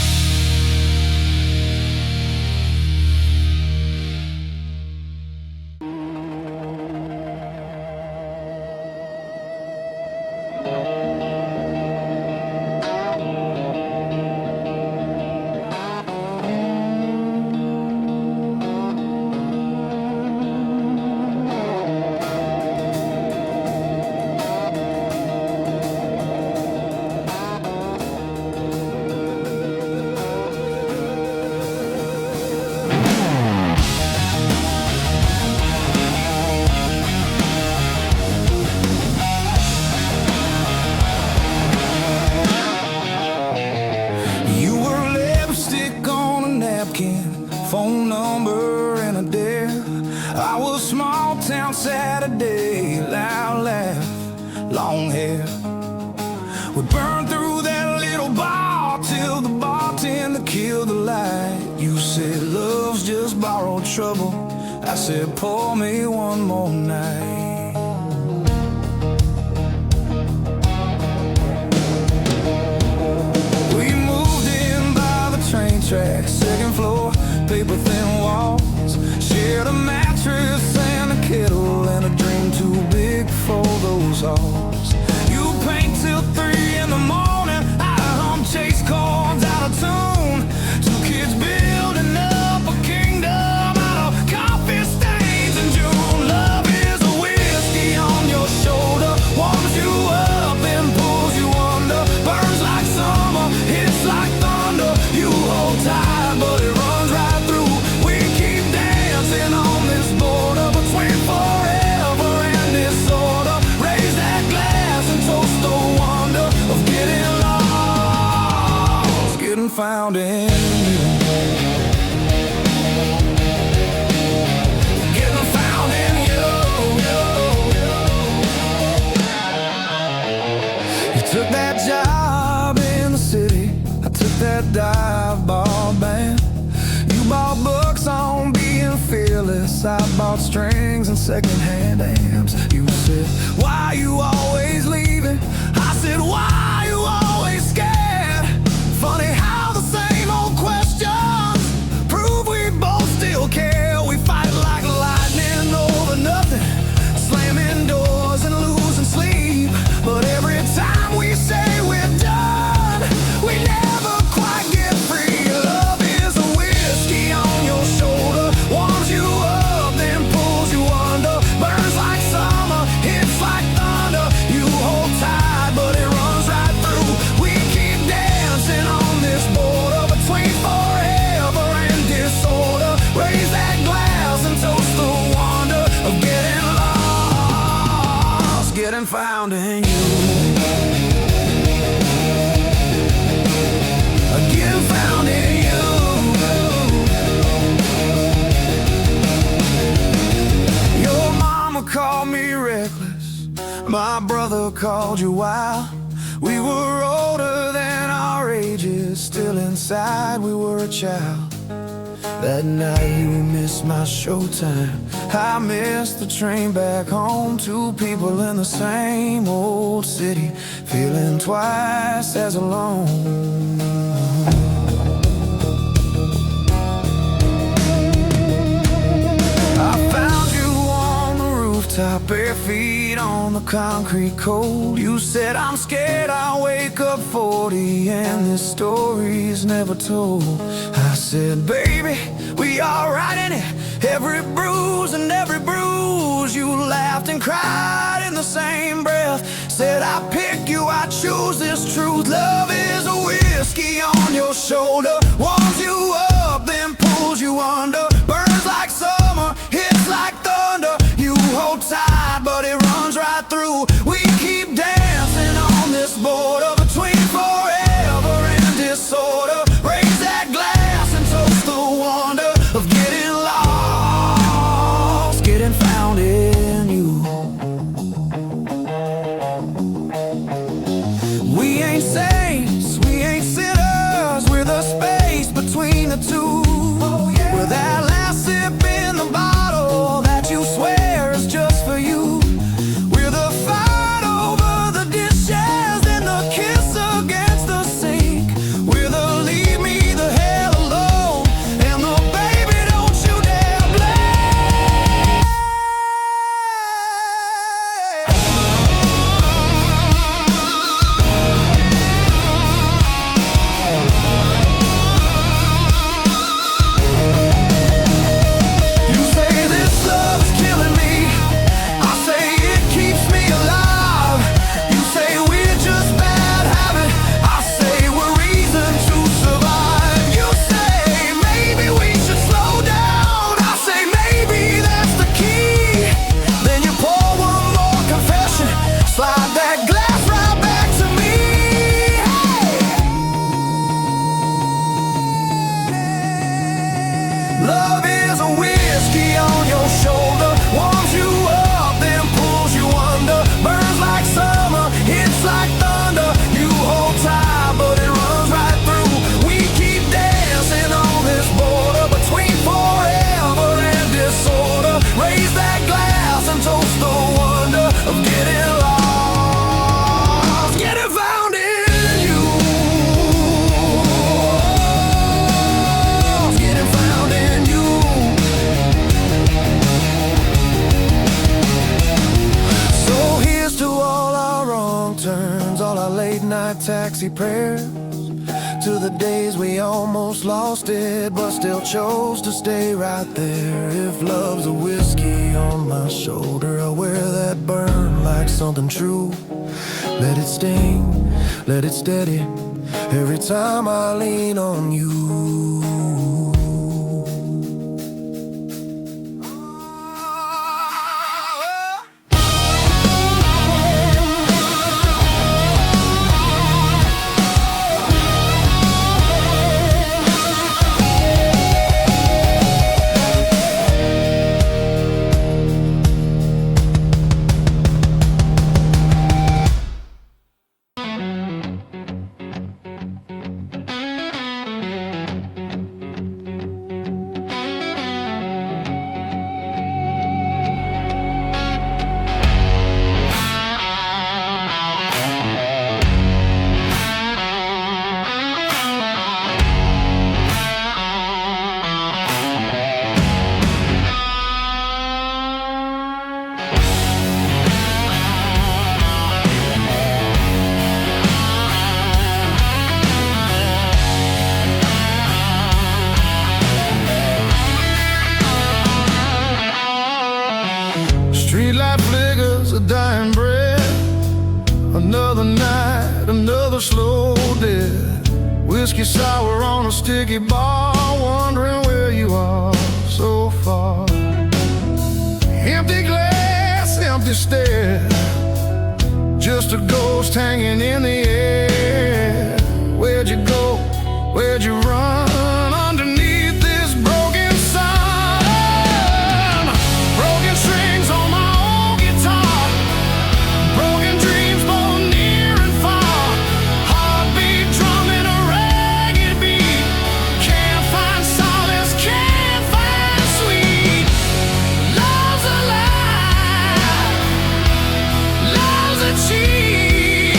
You were lipstick on a napkin, phone number and a dare. I was small town Saturday, loud laugh, long hair. We burned through that little bar till the bartender killed the light. You said love's just borrowed trouble. I said pour me one more night. found in you. Getting found in you. You took that job in the city, I took that dive bar band. You bought books on being fearless, I bought strings and secondhand amps. You said, why you always leaving? I said, why you always scared? Funny how the same old questions prove we both still care. We fight like lightning over nothing, slamming doors and losing sleep. But every time we say we're done, we never quite get free. Love is a whiskey on your shoulder, warms you up, then pulls you under. Burns like summer, hits like thunder. You hold tight, but it runs right through. We keep dancing on this border between forever and disorder. Raise that glass and toast the wonder of getting lost, getting found in you. Getting found in you. Your mama called me reckless, my brother called you wild. We were older than our ages, still inside we were a child. That night you missed my showtime, I missed the train back home. Two people in the same old city, feeling twice as alone. Top bare feet on the concrete cold. You said, I'm scared I'll wake up 40 and this story's never told. I said, baby, we all right in it, every bruise and every bruise. You laughed and cried in the same breath, said, I pick you, I choose this truth. Love is a whiskey on your shoulder, warms you up, then pulls you under. Burns like summer, hits like thunder. You hold tight, but it runs right through. We keep dancing on this border between forever and disorder. Raise that glass and toast the wonder of getting lost, getting found in you. We ain't saints, we ain't sinners, we're the space between the two. We're that last sip in the bottle that you swear is just for you. We're the fight over the dishes and the kiss against the sink. We're the leave me the hell alone and the baby don't you dare blame. You say this love's killing me, I say it keeps me alive. You say we're just bad habit, I say we're reason to survive. You say maybe we should slow down, I say maybe that's the key. Then you pour one more confession, slide that glass right back to me. Love is a whiskey on your shoulder, warms you up, then pulls you under. Burns like summer, hits like thunder. You hold tight, but it runs right through. We keep dancing on this border between forever and disorder. Raise that glass and toast the wonder of getting lost, getting found in you. Getting found in you. So here's to all our wrong turns, all our late night taxi prayers, to the days we almost lost it but still chose to stay right there. If love's a whiskey on my shoulder, I'll wear that burn like something true. Let it sting, let it steady every time I lean on you. a slow death. Whiskey sour on a sticky bar, wondering where you are so far. Empty glass, empty stare, just a ghost hanging in the air. Where'd you go? Where'd you run? Underneath this broken sun. Broken strings on my old guitar, broken dreams both near and far. Heartbeat drumming a ragged beat. Can't find solace, can't find sweet. Love's a lie, love's a cheat.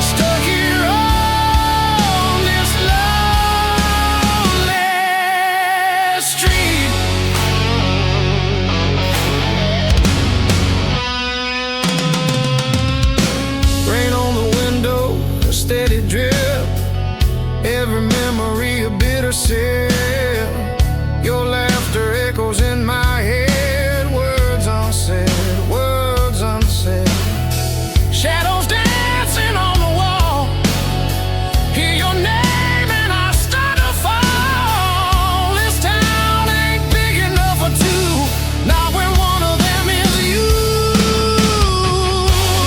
Stuck here on this lonely street. Rain on the window, a steady drip. Every memory a bitter sip. Your laughter echoes in my head. Words unsaid, words unsaid. Shadows dancing on the wall. Hear your name and I start to fall. This town ain't big enough for two, not when one of them is you.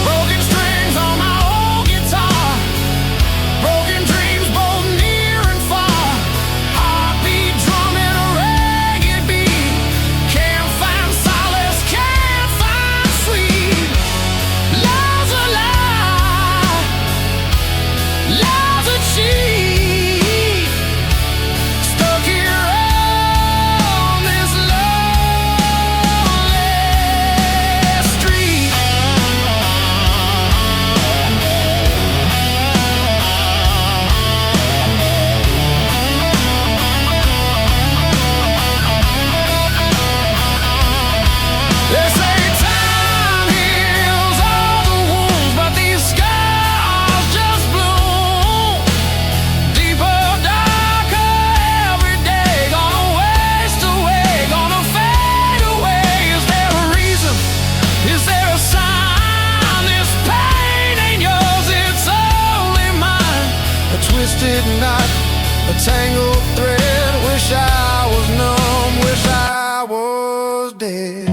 Broken strings on my old guitar, broken dreams both near and far. Heartbeat drumming a ragged beat. Can't find solace, can't find sweet. Love's a lie, love's a cheat. Stuck here on this lonely street. They say time heals all the wounds, but these scars just bloom deeper, darker every day. Gonna waste away, gonna fade away. Is there a reason? Is there a sign? This pain ain't yours, it's only mine. A twisted knot, a tangled thread. Wish I was numb, wish I was dead.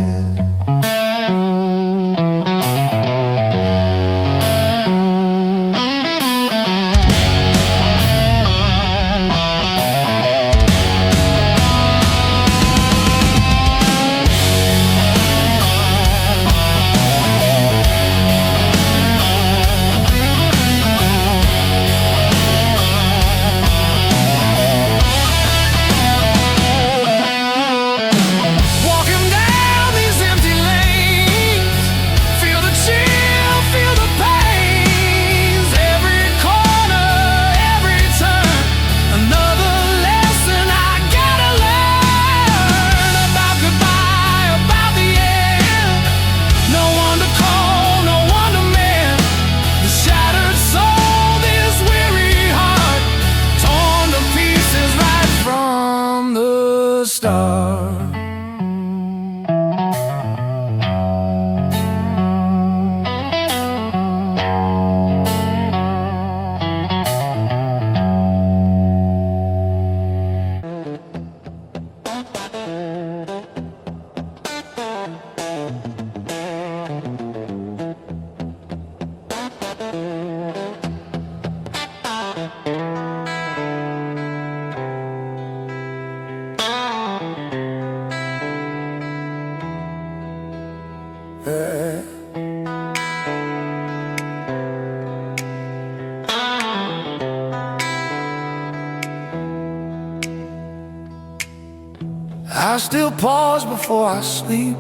Walking down these empty lanes, feel the chill, feel the pains. Every corner, every turn, another lesson I gotta learn. About goodbye, about the end. No one to call, no one to mend. The shattered soul, this weary heart, torn to pieces right from the start. I still pause before I sleep,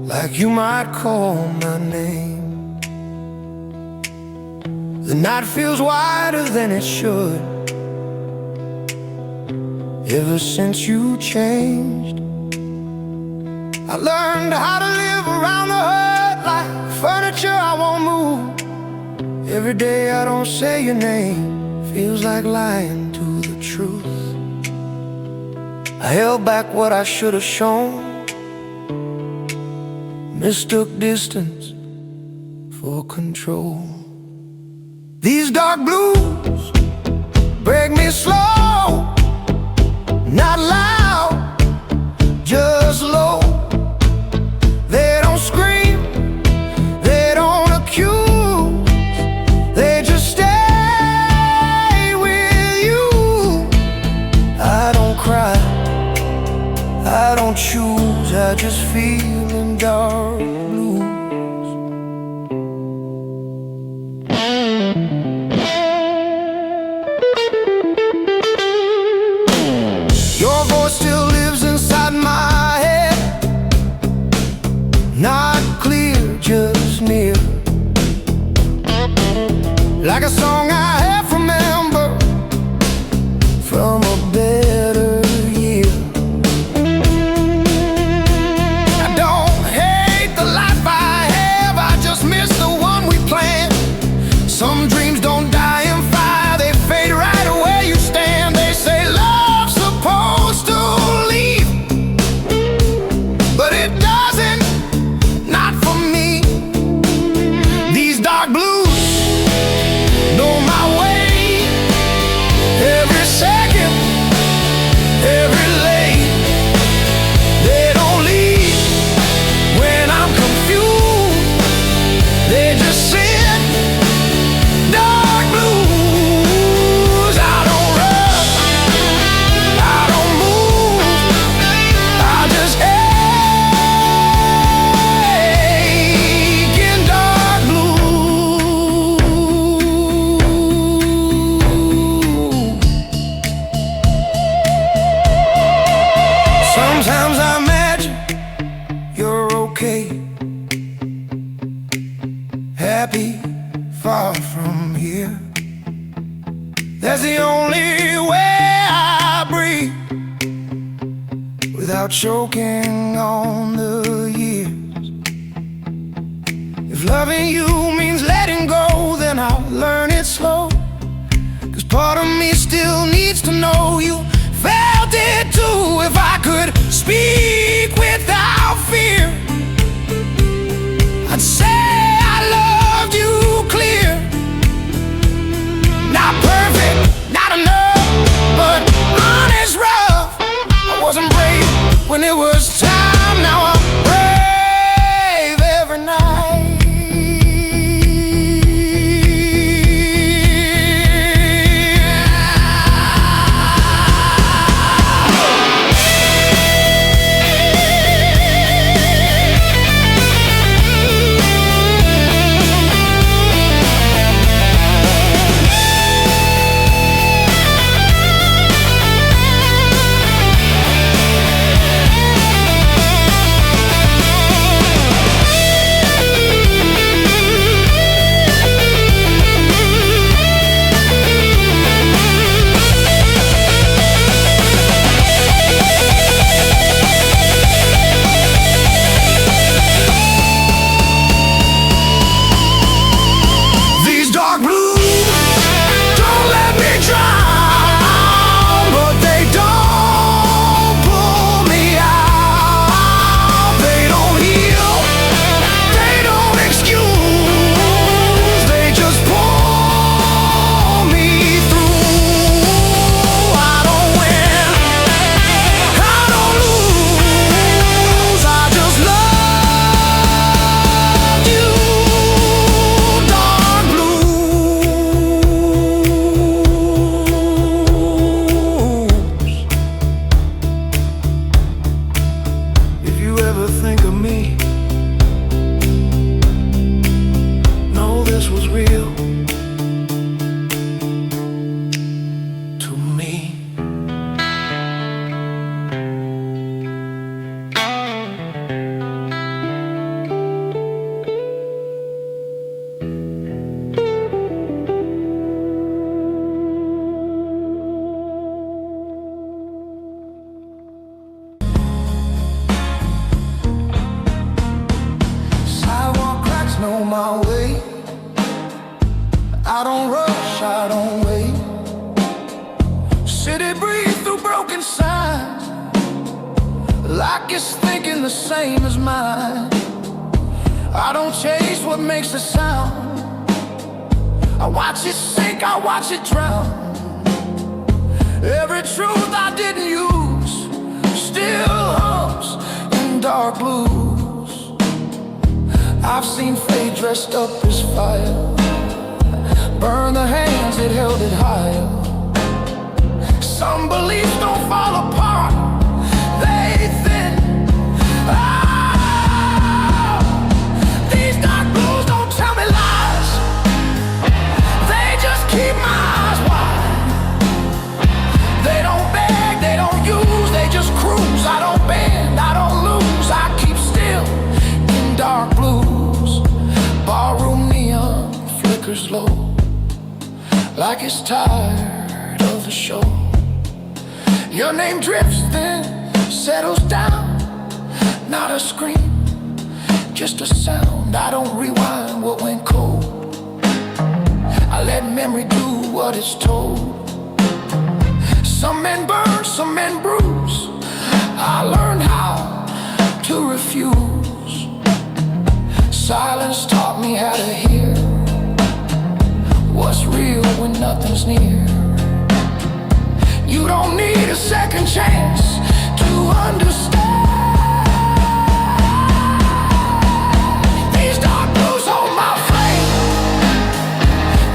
like you might call my name. The night feels wider than it should, ever since you changed. I learned how to live around the hurt, like furniture I won't move. Every day I don't say your name, feels like lying to the truth. I held back what I should have shown, mistook distance for control. These dark blues break me slow, not loud, just low. They don't scream, they don't accuse, they just stay with you. I don't cry, I don't choose, I just feel in dark blues. Your voice still lives inside my head, not clear, just near, like a song I half remember from a better year. I don't hate the life I have, I just miss the one we planned. Some dreams don't die in fire, they fade right where you stand. They say love's supposed to leave, but it doesn't, not for me. These dark blues know my way, every second, every lane. They don't leave when I'm confused, they just sit. Dark blues, I don't run, I don't move, I just ache in dark blues. Sometimes I imagine you're okay, happy, far from here. That's the only way I breathe, without choking on the years. If loving you means letting go, then I'll learn it slow. 'Cause part of me still needs to know you felt it too. If I could speak without fear, I'd say I loved you clear. Not perfect, not enough, but honest rough. I wasn't brave when it was time, now I'm brave every night. I don't rush, I don't wait. City breathe through broken signs, like it's thinking the same as mine. I don't chase what makes a sound. I watch it sink, I watch it drown. Every truth I didn't use still hums in dark blues. I've seen fate dressed up as fire, burn the hands that held it higher. Some beliefs don't fall apart, they thin. These dark blues don't tell me lies, they just keep my eyes wide. They don't beg, they don't use, they just cruise. I don't bend, I don't lose, I keep still in dark blues. Barroom neon flickers low, like it's tired of the show. Your name drifts, then settles down. Not a scream, just a sound. I don't rewind what went cold, I let memory do what it's told. Some men burn, some men bruise. I learned how to refuse. Silence taught me how to hear what's real when nothing's near. You don't need a second chance to understand. These dark blues hold my flame,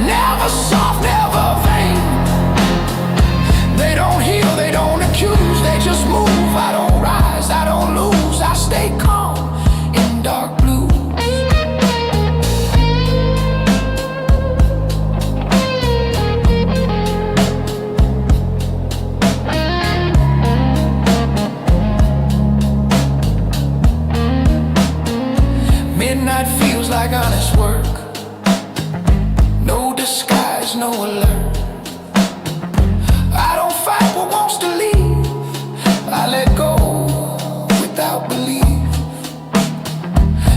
never soft, never vain. They don't heal, they don't accuse, they just move. I don't rise, I don't lose, I stay calm in dark blue. Midnight feels like honest work, no disguise, no alert. I don't fight what wants to leave, I let go without belief.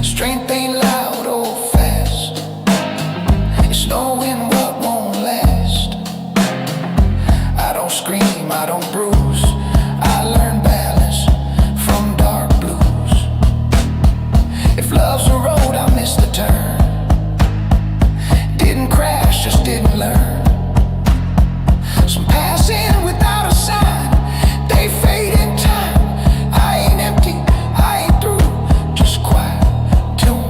Strength ain't loud or fast, it's knowing what won't last. I don't scream, I don't bruise, I learn balance from dark blues. If love's a road, I missed the turn. Didn't crash, just didn't learn. Some pass in without a sign, they fade in time. I ain't empty, I ain't through, just quiet tune.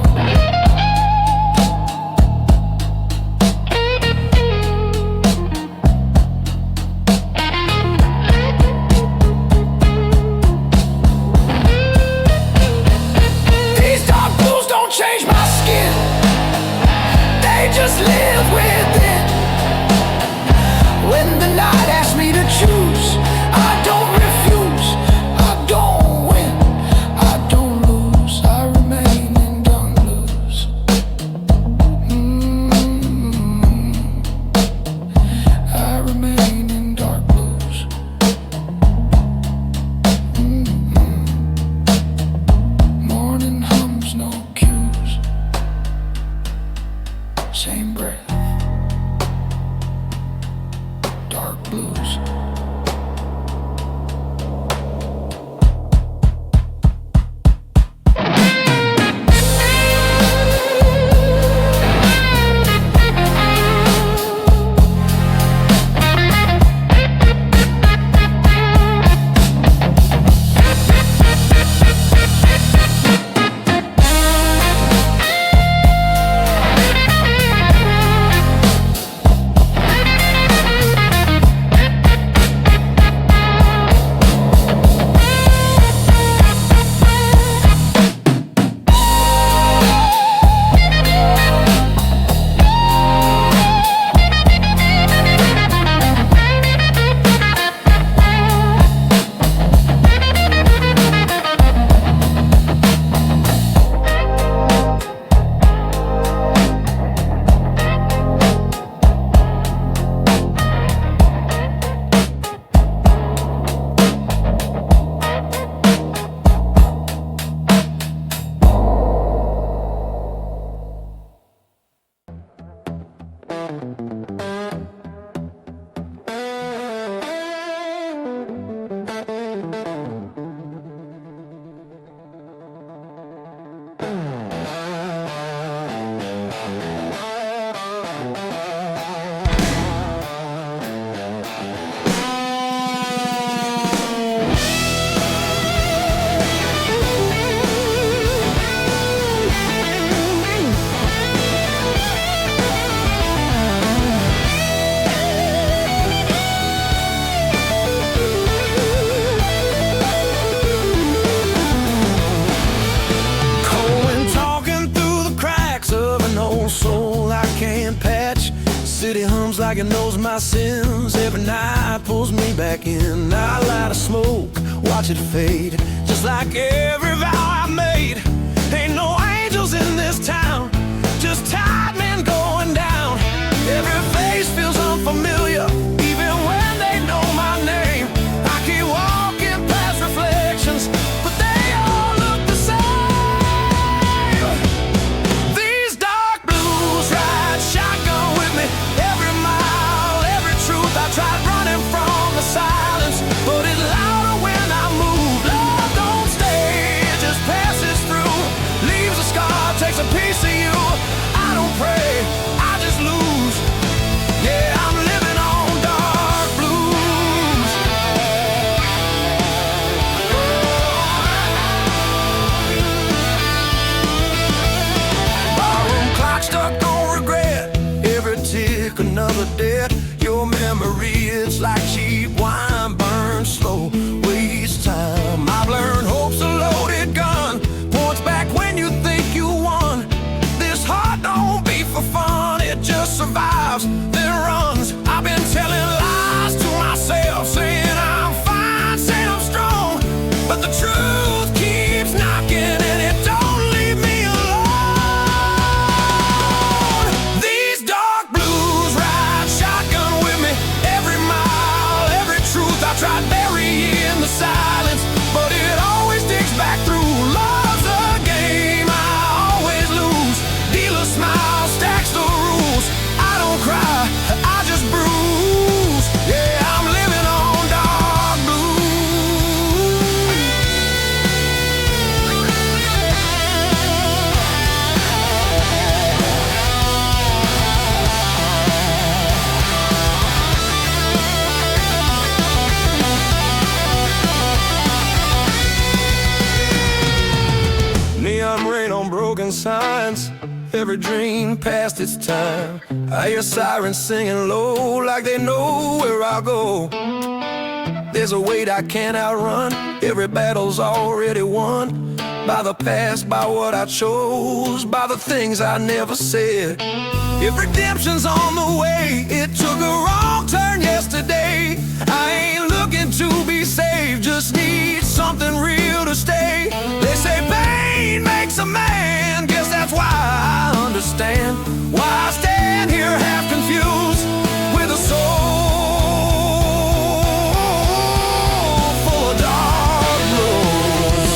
Feels like it knows my sins. Every night pulls me back in. I light a smoke, watch it fade, just like every vow I made. Ain't no angels in this town, just tired men going down. Every face feels unfamiliar, even when they know my name. I keep walking past reflections, but they all look the same. These dark blues ride shotgun with me every mile, every truth. I tried running from the silence, but it's louder when I move. Love don't stay, it just passes through, leaves a scar, takes a piece of you. I don't pray, I just lose. Yeah, I'm living on dark blues. Barroom clock stuck on regret, every tick another debt. Your memory, it's like cheap wine, burns slow, waste time. I've learned hope's a loaded gun, points back when you think you won. This heart don't beat for fun, it just survives, then runs. I've been telling lies to myself, saying I'm fine, saying I'm strong, but the truth keeps knocking and it don't leave me alone. These dark blues ride shotgun with me every mile, every truth I tried burying the silence, but it always digs back through. Love's a game I always lose. Dealer smile stacks the rules. I don't cry, I just bruise. Yeah, I'm living on dark blues. Neon rain on broken signs, every dream past its time. I hear sirens singing low, like they know where I'll go. There's a weight I can't outrun, every battle's already won. By the past, by what I chose, by the things I never said. If redemption's on the way, it took a wrong turn yesterday. I ain't looking to be saved, just need something real to stay. They say pain makes a man, guess that's why I understand why I stand here half confused, with a soul full of dark blues.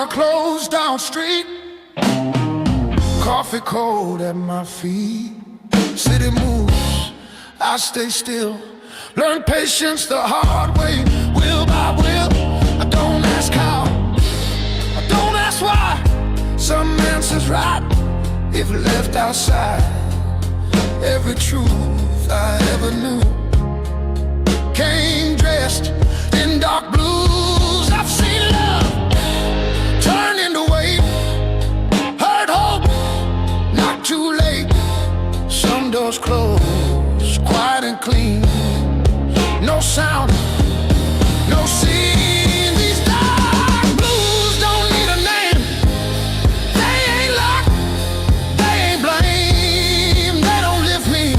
a closed down street, coffee cold at my feet. City moves, I stay still. Learn patience the hard way, will by will. I don't ask how, I don't ask why. Some answers right if left outside. Every truth I ever knew came dressed in dark blues. I've seen love turn into weight, heard hope not too late. Some doors close, quiet and clean. No sound, no scene. These dark blues don't need a name. They ain't luck, they ain't blame. They don't lift me,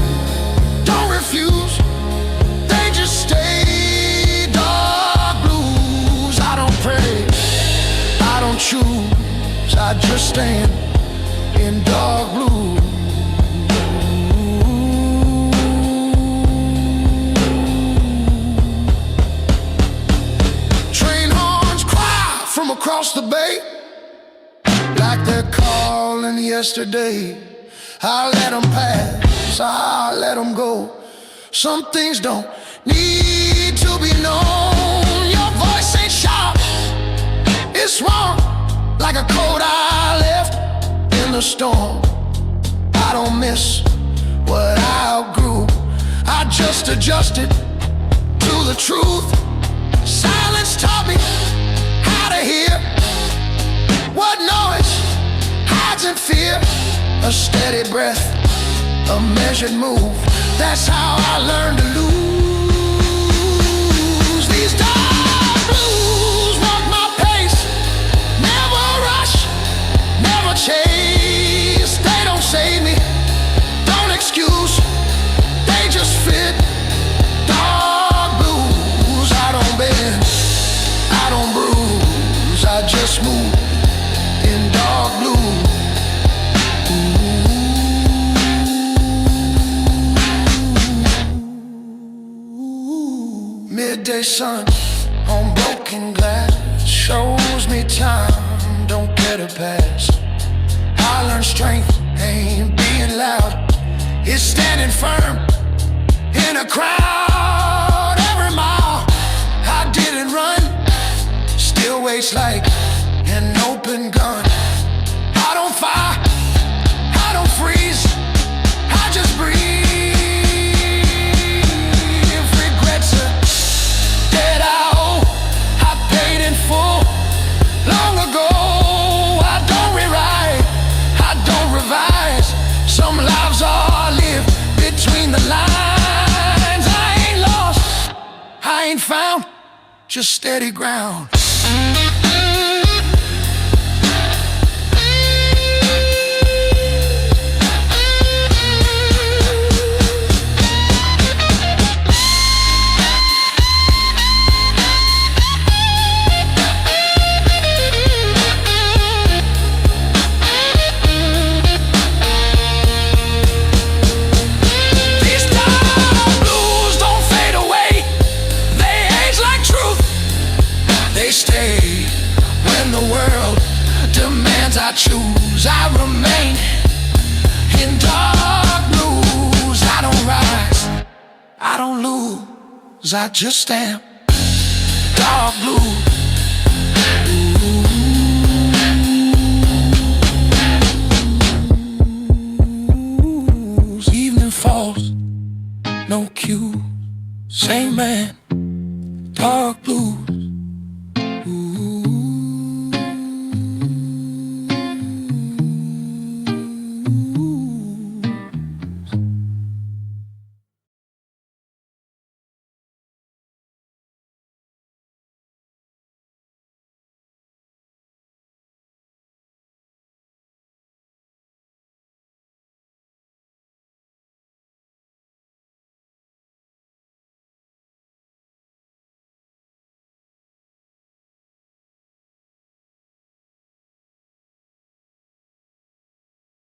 don't refuse. They just stay dark blues. I don't pray, I don't choose. I just stand in dark blues. Across the bay, like they're calling yesterday. I let them pass, I let them go. Some things don't need to be known. Your voice ain't sharp, it's wrong. Like a coat I left in the storm. I don't miss what I outgrew. I just adjusted to the truth. Silence taught me to hear what noise hides in fear. A steady breath, a measured move. That's how I learned to lose. These dark blues walk my pace, never rush, never chase. They don't save me, don't excuse, they just fit. Dark blues, I don't bend, I don't bruise. I just move in dark blue. Ooh. Midday sun on broken glass shows me time don't get a pass. I learned strength ain't being loud, it's standing firm in a crowd. Every mile I didn't run still waits like an open gun. I don't fire, I don't freeze, I just breathe. Regrets are dead I owe, I paid in full long ago. I don't rewrite, I don't revise. Some lives are lived between the lines. I ain't lost, I ain't found, just steady ground. Stay when the world demands I choose. I remain in dark blues. I don't rise, I don't lose, I just am dark blue. Evening falls, no cue, same man,